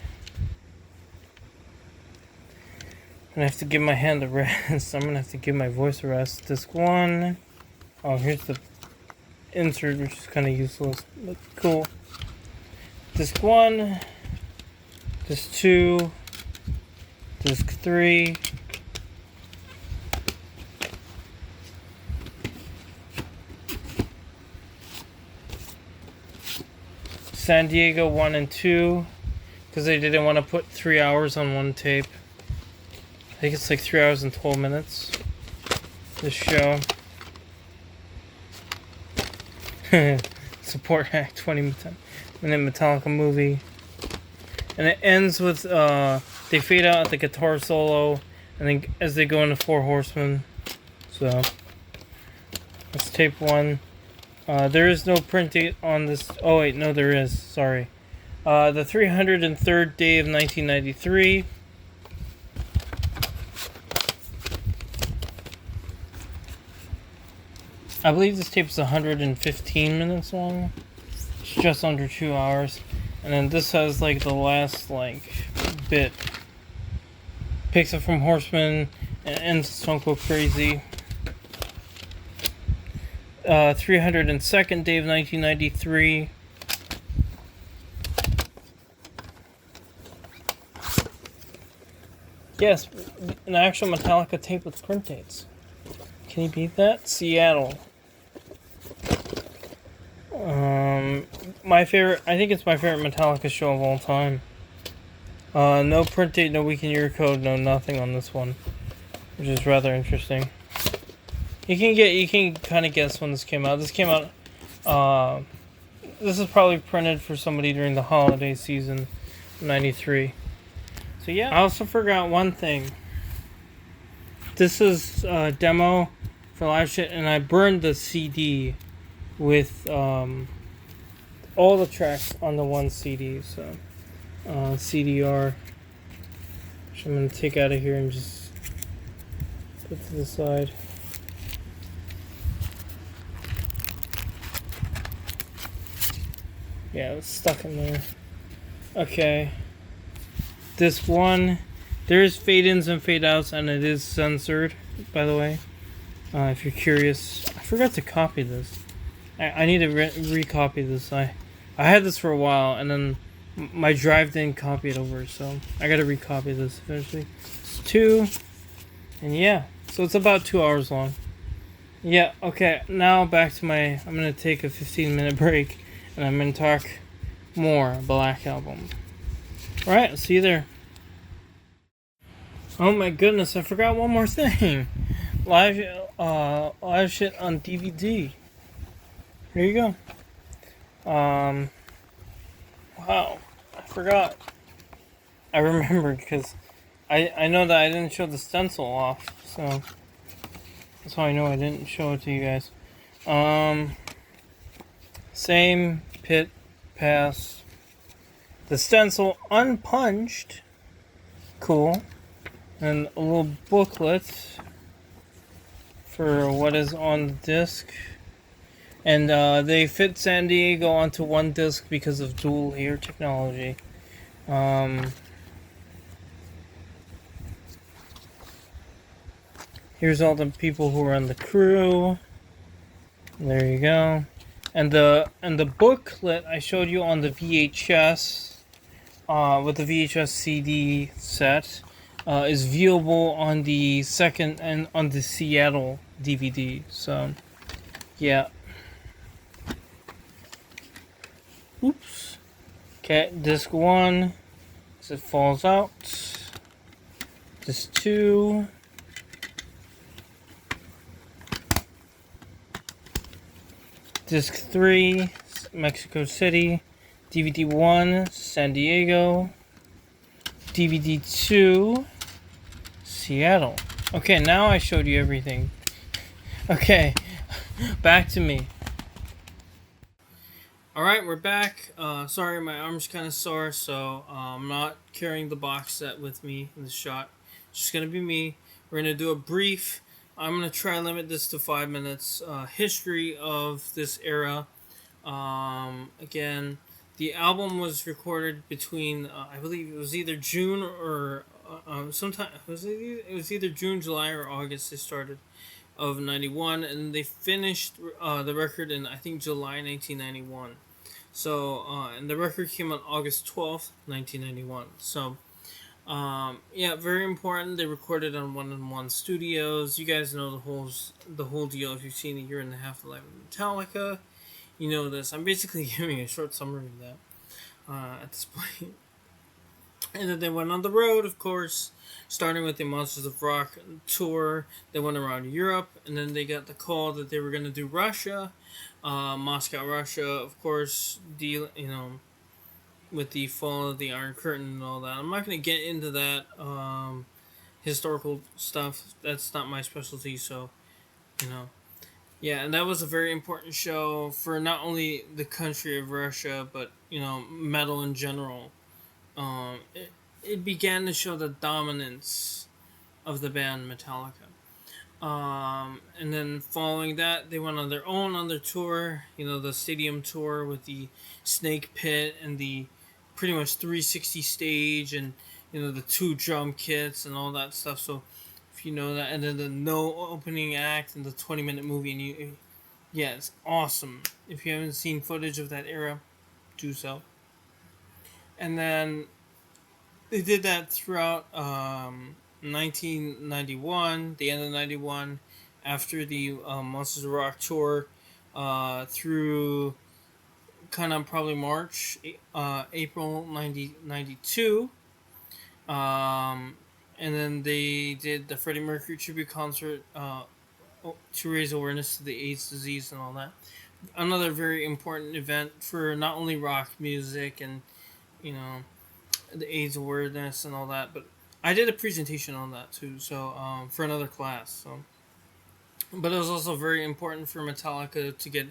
Speaker 1: I'm gonna have to give my hand a rest. I'm gonna have to give my voice a rest. Disc 1. Oh, here's the insert, which is kind of useless, but cool. Disc 1. Disc 2. Disc 3. San Diego 1 and 2. Because they didn't want to put 3 hours on one tape. I think it's like 3 hours and 12 minutes. This show. Support Act 20-minute Metallica movie. And it ends with, they fade out at the guitar solo, and then as they go into Four Horsemen. So, that's tape 1. There is no print date on this. Oh, wait, no, there is. Sorry. The 303rd day of 1993. I believe this tape is 115 minutes long. It's just under 2 hours. And then this has like the last bit. Picks up from Horseman and ends Stone Cold Crazy. 302nd day of 1993. Yes, an actual Metallica tape with print dates. Can you beat that? Seattle. My favorite, I think it's my favorite Metallica show of all time. No print date, no week and year code, no nothing on this one, which is rather interesting. You can kind of guess when this came out. This came out, this is probably printed for somebody during the holiday season, '93. So yeah. I also forgot one thing. This is a demo for live shit, and I burned the CD with all the tracks on the one CD. So CDR, which I'm gonna take out of here and just put to the side. Yeah, it's stuck in there. Okay. This one, there is fade-ins and fade-outs, and it is censored, by the way. If you're curious. I forgot to copy this. I need to recopy this. I had this for a while, and then my drive didn't copy it over, so I gotta recopy this eventually. It's 2, and yeah. So it's about 2 hours long. Yeah, okay, now back to my... I'm gonna take a 15-minute break, and I'm gonna talk more Black Album. Alright, I'll see you there. Oh my goodness, I forgot one more thing. Live shit on DVD. Here you go. Wow, I forgot. I remembered because I know that I didn't show the stencil off, so that's how I know I didn't show it to you guys. Same pit pass. The stencil unpunched. Cool. And a little booklet for what is on the disc. And they fit San Diego onto one disc because of dual layer technology. Here's all the people who are on the crew. There you go. And the booklet I showed you on the VHS, with the VHS CD set, is viewable on the second and on the Seattle DVD. So, yeah. Oops. Okay, disc 1, as it falls out. Disc 2. Disc 3, Mexico City. DVD 1, San Diego. DVD 2, Seattle. Okay, now I showed you everything. Okay, back to me. Alright, we're back. Sorry, my arm's kind of sore, so I'm not carrying the box set with me in the shot. It's just going to be me. We're going to do a brief, I'm going to try and limit this to 5 minutes, history of this era. Again, the album was recorded between, I believe it was either June or sometime, it was either June, July, or August they started of 91, and they finished the record in, I think, July 1991. So, and the record came on August 12th, 1991. So, yeah, very important. They recorded on 1&1 Studios. You guys know the whole deal. If you've seen A Year and a Half of Life of Metallica, you know this. I'm basically giving a short summary of that at this point. And then they went on the road, of course, starting with the Monsters of Rock tour. They went around Europe, and then they got the call that they were going to do Russia, Moscow, Russia, of course, with the fall of the Iron Curtain and all that. I'm not going to get into that historical stuff. That's not my specialty, so, you know. Yeah, and that was a very important show for not only the country of Russia, but, metal in general. It began to show the dominance of the band Metallica. And then following that, they went on their tour, the stadium tour with the Snake Pit and the pretty much 360 stage and, the 2 drum kits and all that stuff. So, if you know that, and then the no opening act and the 20-minute movie, and yeah, it's awesome. If you haven't seen footage of that era, do so. And then they did that throughout 1991, the end of 91, after the Monsters of Rock tour, through kind of probably March, April 92. And then they did the Freddie Mercury tribute concert to raise awareness to the AIDS disease and all that. Another very important event for not only rock music and, the AIDS awareness and all that, but I did a presentation on that too, so for another class. So, but it was also very important for Metallica to get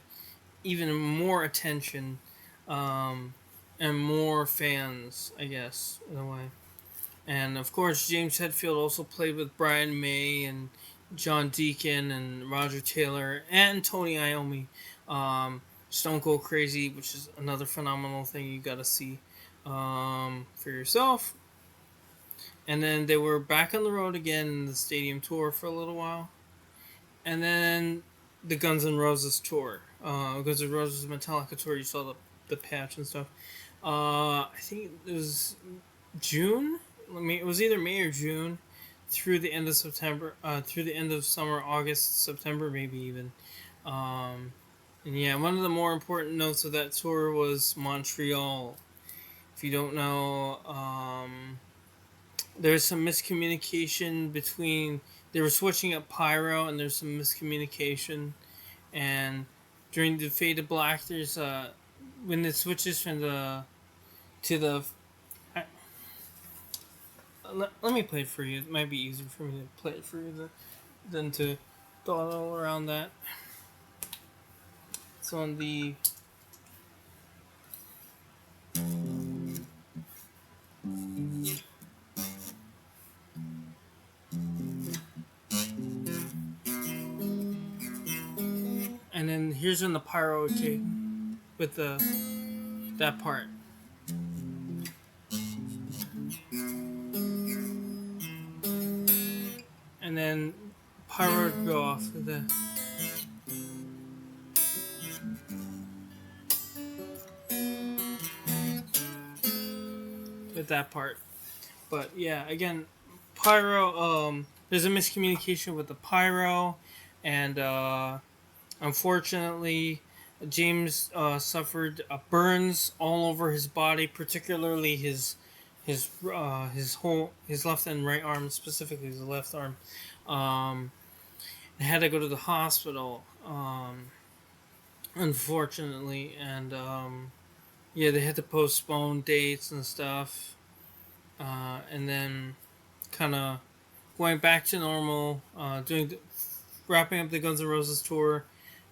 Speaker 1: even more attention and more fans, I guess, in a way. And of course, James Hetfield also played with Brian May and John Deacon and Roger Taylor and Tony Iommi. Stone Cold Crazy, which is another phenomenal thing you got to see for yourself. And then they were back on the road again in the stadium tour for a little while. And then the Guns N' Roses tour. Guns N' Roses Metallica tour, you saw the patch and stuff. I think it was June. It was either May or June, through the end of September, through the end of summer, August, September, maybe even. Um, and yeah, one of the more important notes of that tour was Montreal. If you don't know, there's some miscommunication between, they were switching up pyro, and there's some miscommunication. And during the Fade to Black, there's when it switches from the to the let me play it for you. It might be easier for me to play it for you than to dawdle around that. It's on the. And then here's in the pyro, okay, with the that part. And then pyro would go off with that part. But yeah, again, pyro. There's a miscommunication with the pyro, and unfortunately, James suffered burns all over his body, particularly his left and right arm, specifically his left arm. Had to go to the hospital, unfortunately, and yeah, they had to postpone dates and stuff, and then kind of going back to normal, wrapping up the Guns N' Roses tour,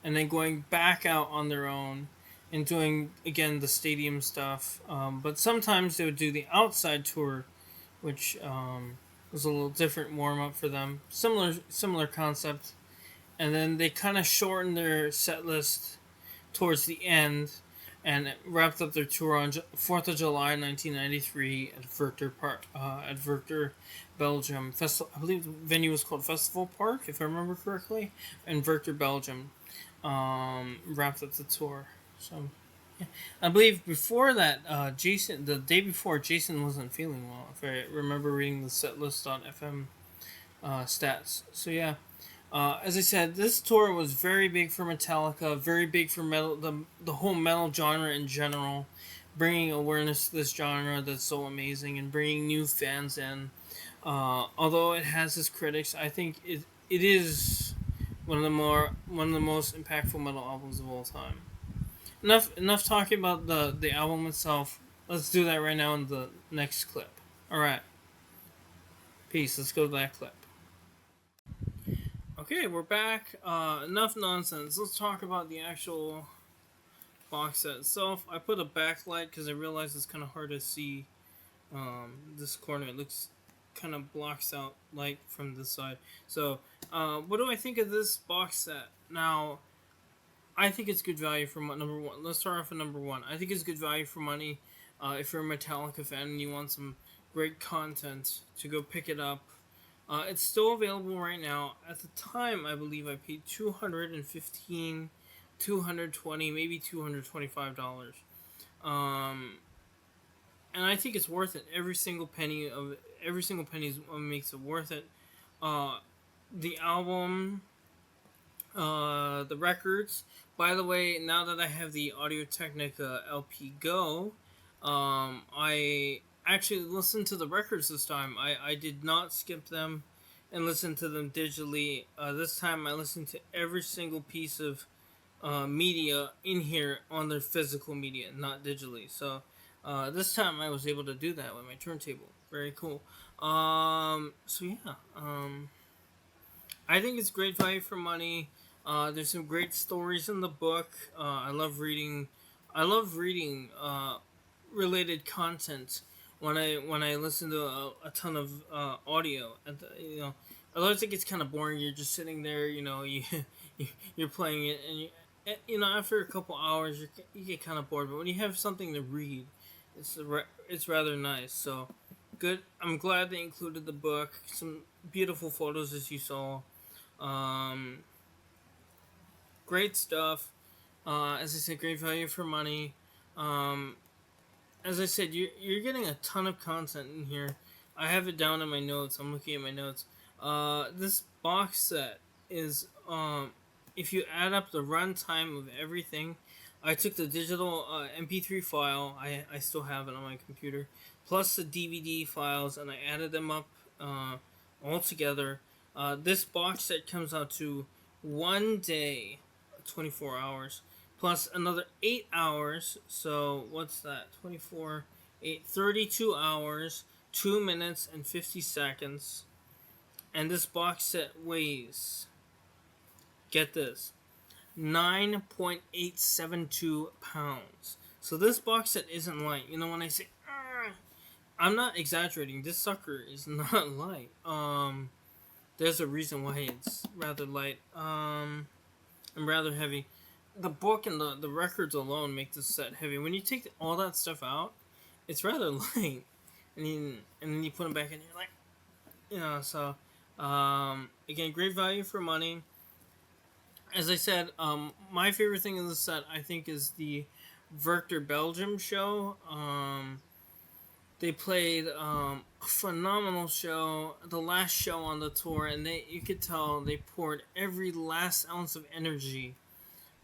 Speaker 1: and then going back out on their own and doing again the stadium stuff. But sometimes they would do the outside tour, which was a little different warm up for them. Similar concept, and then they kind of shortened their set list towards the end, and wrapped up their tour on 4th of July 1993 at Werchter, Belgium. I believe the venue was called Festival Park, if I remember correctly, in Werchter, Belgium. Wrapped up the tour. So, yeah. I believe before that, the day before, Jason wasn't feeling well, if I remember reading the setlist.fm stats. So, yeah. As I said, this tour was very big for Metallica, very big for metal, the whole metal genre in general, bringing awareness to this genre that's so amazing and bringing new fans in. Although it has its critics, I think it is one of the most impactful metal albums of all time. Enough talking about the album itself. Let's do that right now in the next clip. All right, peace. Let's go to that clip. Okay, we're back. Enough nonsense. Let's talk about the actual box set itself. I put a backlight because I realized it's kind of hard to see this corner. It looks kind of blocks out light from this side. So, what do I think of this box set? Now, I think it's good value for number one. Let's start off with number one. I think it's good value for money. If you're a Metallica fan and you want some great content, to go pick it up. It's still available right now. At the time, I believe I paid $215, $220, maybe $225. And I think it's worth it. Every single penny is what makes it worth it. The album, the records. By the way, now that I have the Audio Technica LP Go, I actually listened to the records this time. I did not skip them and listen to them digitally. This time I listened to every single piece of media in here on their physical media, not digitally. So this time I was able to do that with my turntable. Very cool. So yeah. I think it's great value for money. There's some great stories in the book. I love reading. I love reading related content when I listen to a ton of audio. Otherwise it gets kind of boring. You're just sitting there. You're playing it, you know, after a couple hours, you get kind of bored. But when you have something to read, it's rather nice. So good. I'm glad they included the book. Some beautiful photos as you saw. Um, Great stuff. As I said, great value for money. Um, as I said, you're getting a ton of content in here. I have it down in my notes. I'm looking at my notes. This box set is if you add up the runtime of everything, I took the digital MP3 file. I still have it on my computer, plus the DVD files, and I added them up all together. This box set comes out to 1 day, 24 hours plus another 8 hours. So what's that? 24, 8, 32 hours, 2 minutes, and 50 seconds. And this box set weighs, get this, 9.872 pounds. So this box set isn't light. You know, when I say, I'm not exaggerating. This sucker is not light. There's a reason why it's rather light. And rather heavy. The book and the records alone make this set heavy. When you take all that stuff out, it's rather light, and then you put them back in, you're like, you know. So, again, great value for money. As I said, my favorite thing in this set, I think, is the Werchter Belgium show. They played a phenomenal show, the last show on the tour, and you could tell they poured every last ounce of energy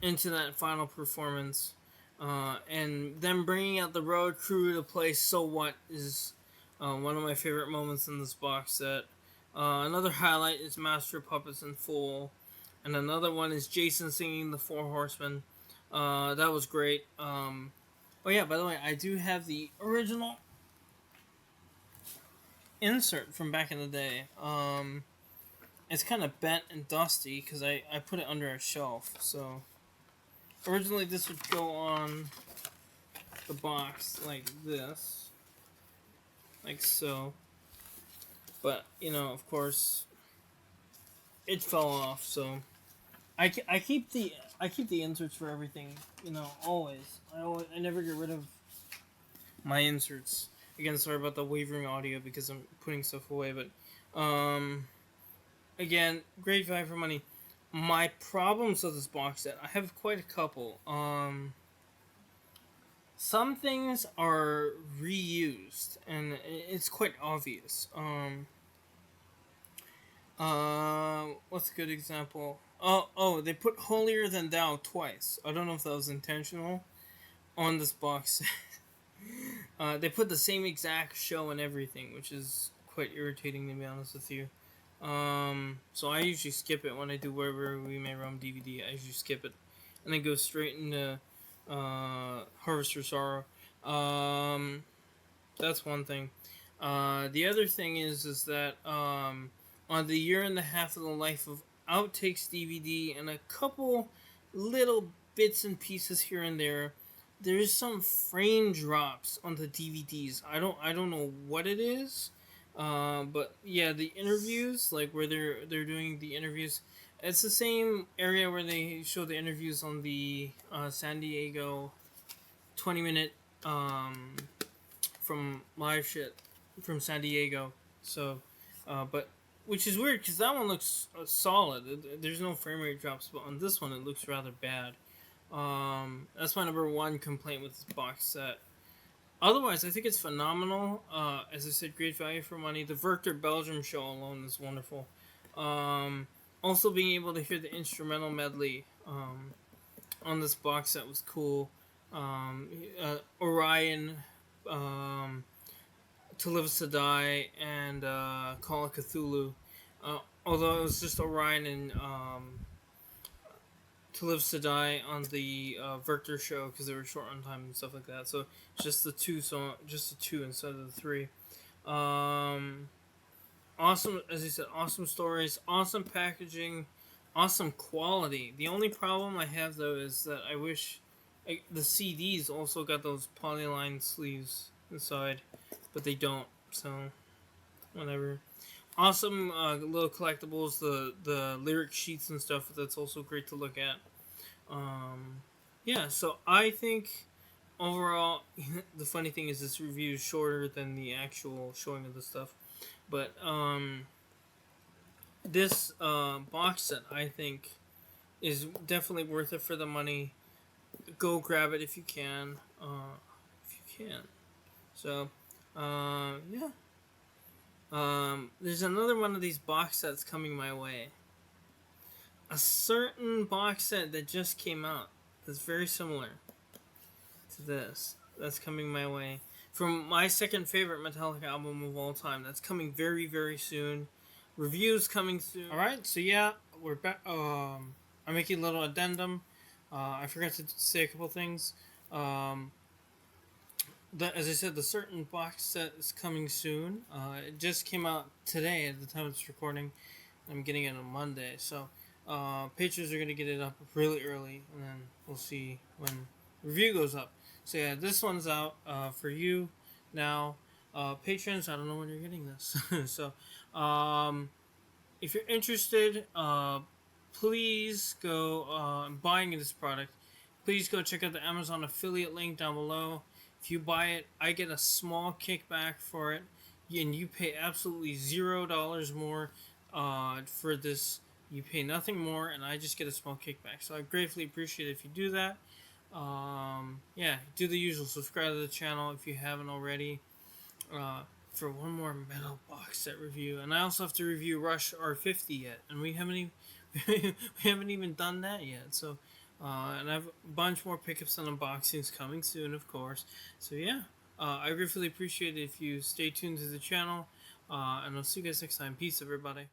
Speaker 1: into that final performance. And them bringing out the road crew to play So What is one of my favorite moments in this box set. Another highlight is Master of Puppets in full. And another one is Jason singing The Four Horsemen. That was great. Oh yeah, by the way, I do have the original insert from back in the day. It's kind of bent and dusty because I put it under a shelf. So originally this would go on the box like this, like so. But you know, of course, it fell off. So I keep the inserts for everything. You know, always. I never get rid of my inserts. Again, sorry about the wavering audio because I'm putting stuff away. But again, great value for money. My problems with this box set, I have quite a couple. Some things are reused, and it's quite obvious. What's a good example? Oh, they put Holier Than Thou twice. I don't know if that was intentional on this box set. They put the same exact show and everything, which is quite irritating to be honest with you. So I usually skip it when I do Wherever We May Roam DVD. I usually skip it, and then go straight into Harvester Sorrow. That's one thing. The other thing is that on the year and a half of the life of Outtakes DVD and a couple little bits and pieces here and there, there's some frame drops on the DVDs. I don't know what it is, but yeah, the interviews, like where they're doing the interviews, it's the same area where they show the interviews on the San Diego 20-minute from live shit from San Diego. So, but which is weird because that one looks solid. There's no frame rate drops, but on this one it looks rather bad. That's my number one complaint with this box set. Otherwise, I think it's phenomenal. As I said, great value for money. The Werchter Belgium show alone is wonderful. Also, being able to hear the instrumental medley on this box set was cool. Orion, To Live Is To Die, and Call of Cthulhu. Although it was just Orion and To Live To Die on the Werchter show because they were short on time and stuff like that. So just the two instead of the three. Awesome, as you said, awesome stories, awesome packaging, awesome quality. The only problem I have though is that I wish the CDs also got those polyline sleeves inside, but they don't. So whatever. Awesome little collectibles, the lyric sheets and stuff. That's also great to look at. Yeah, so I think overall, the funny thing is this review is shorter than the actual showing of the stuff. But this box set, I think, is definitely worth it for the money. Go grab it if you can. If you can. So, yeah. There's another one of these box sets coming my way. A certain box set that just came out that's very similar to this. That's coming my way. From my second favorite Metallica album of all time. That's coming very, very soon. Reviews coming soon. Alright, so yeah, we're back. I'm making a little addendum. I forgot to say a couple things. As I said, the certain box set is coming soon. It just came out today at the time of this recording. I'm getting it on Monday, so patrons are gonna get it up really early, and then we'll see when review goes up. So yeah, this one's out for you now. Patrons, I don't know when you're getting this, so if you're interested, please go buying this product. Please go check out the Amazon affiliate link down below. If you buy it, I get a small kickback for it, and you pay absolutely $0 more for this. You pay nothing more, and I just get a small kickback. So I gratefully appreciate it if you do that. Yeah, do the usual. Subscribe to the channel if you haven't already. For one more metal box set review, and I also have to review Rush R50 yet, and we haven't even we haven't even done that yet. So, and I have a bunch more pickups and unboxings coming soon, of course. So yeah, I really appreciate it if you stay tuned to the channel, and I'll see you guys next time. Peace, everybody.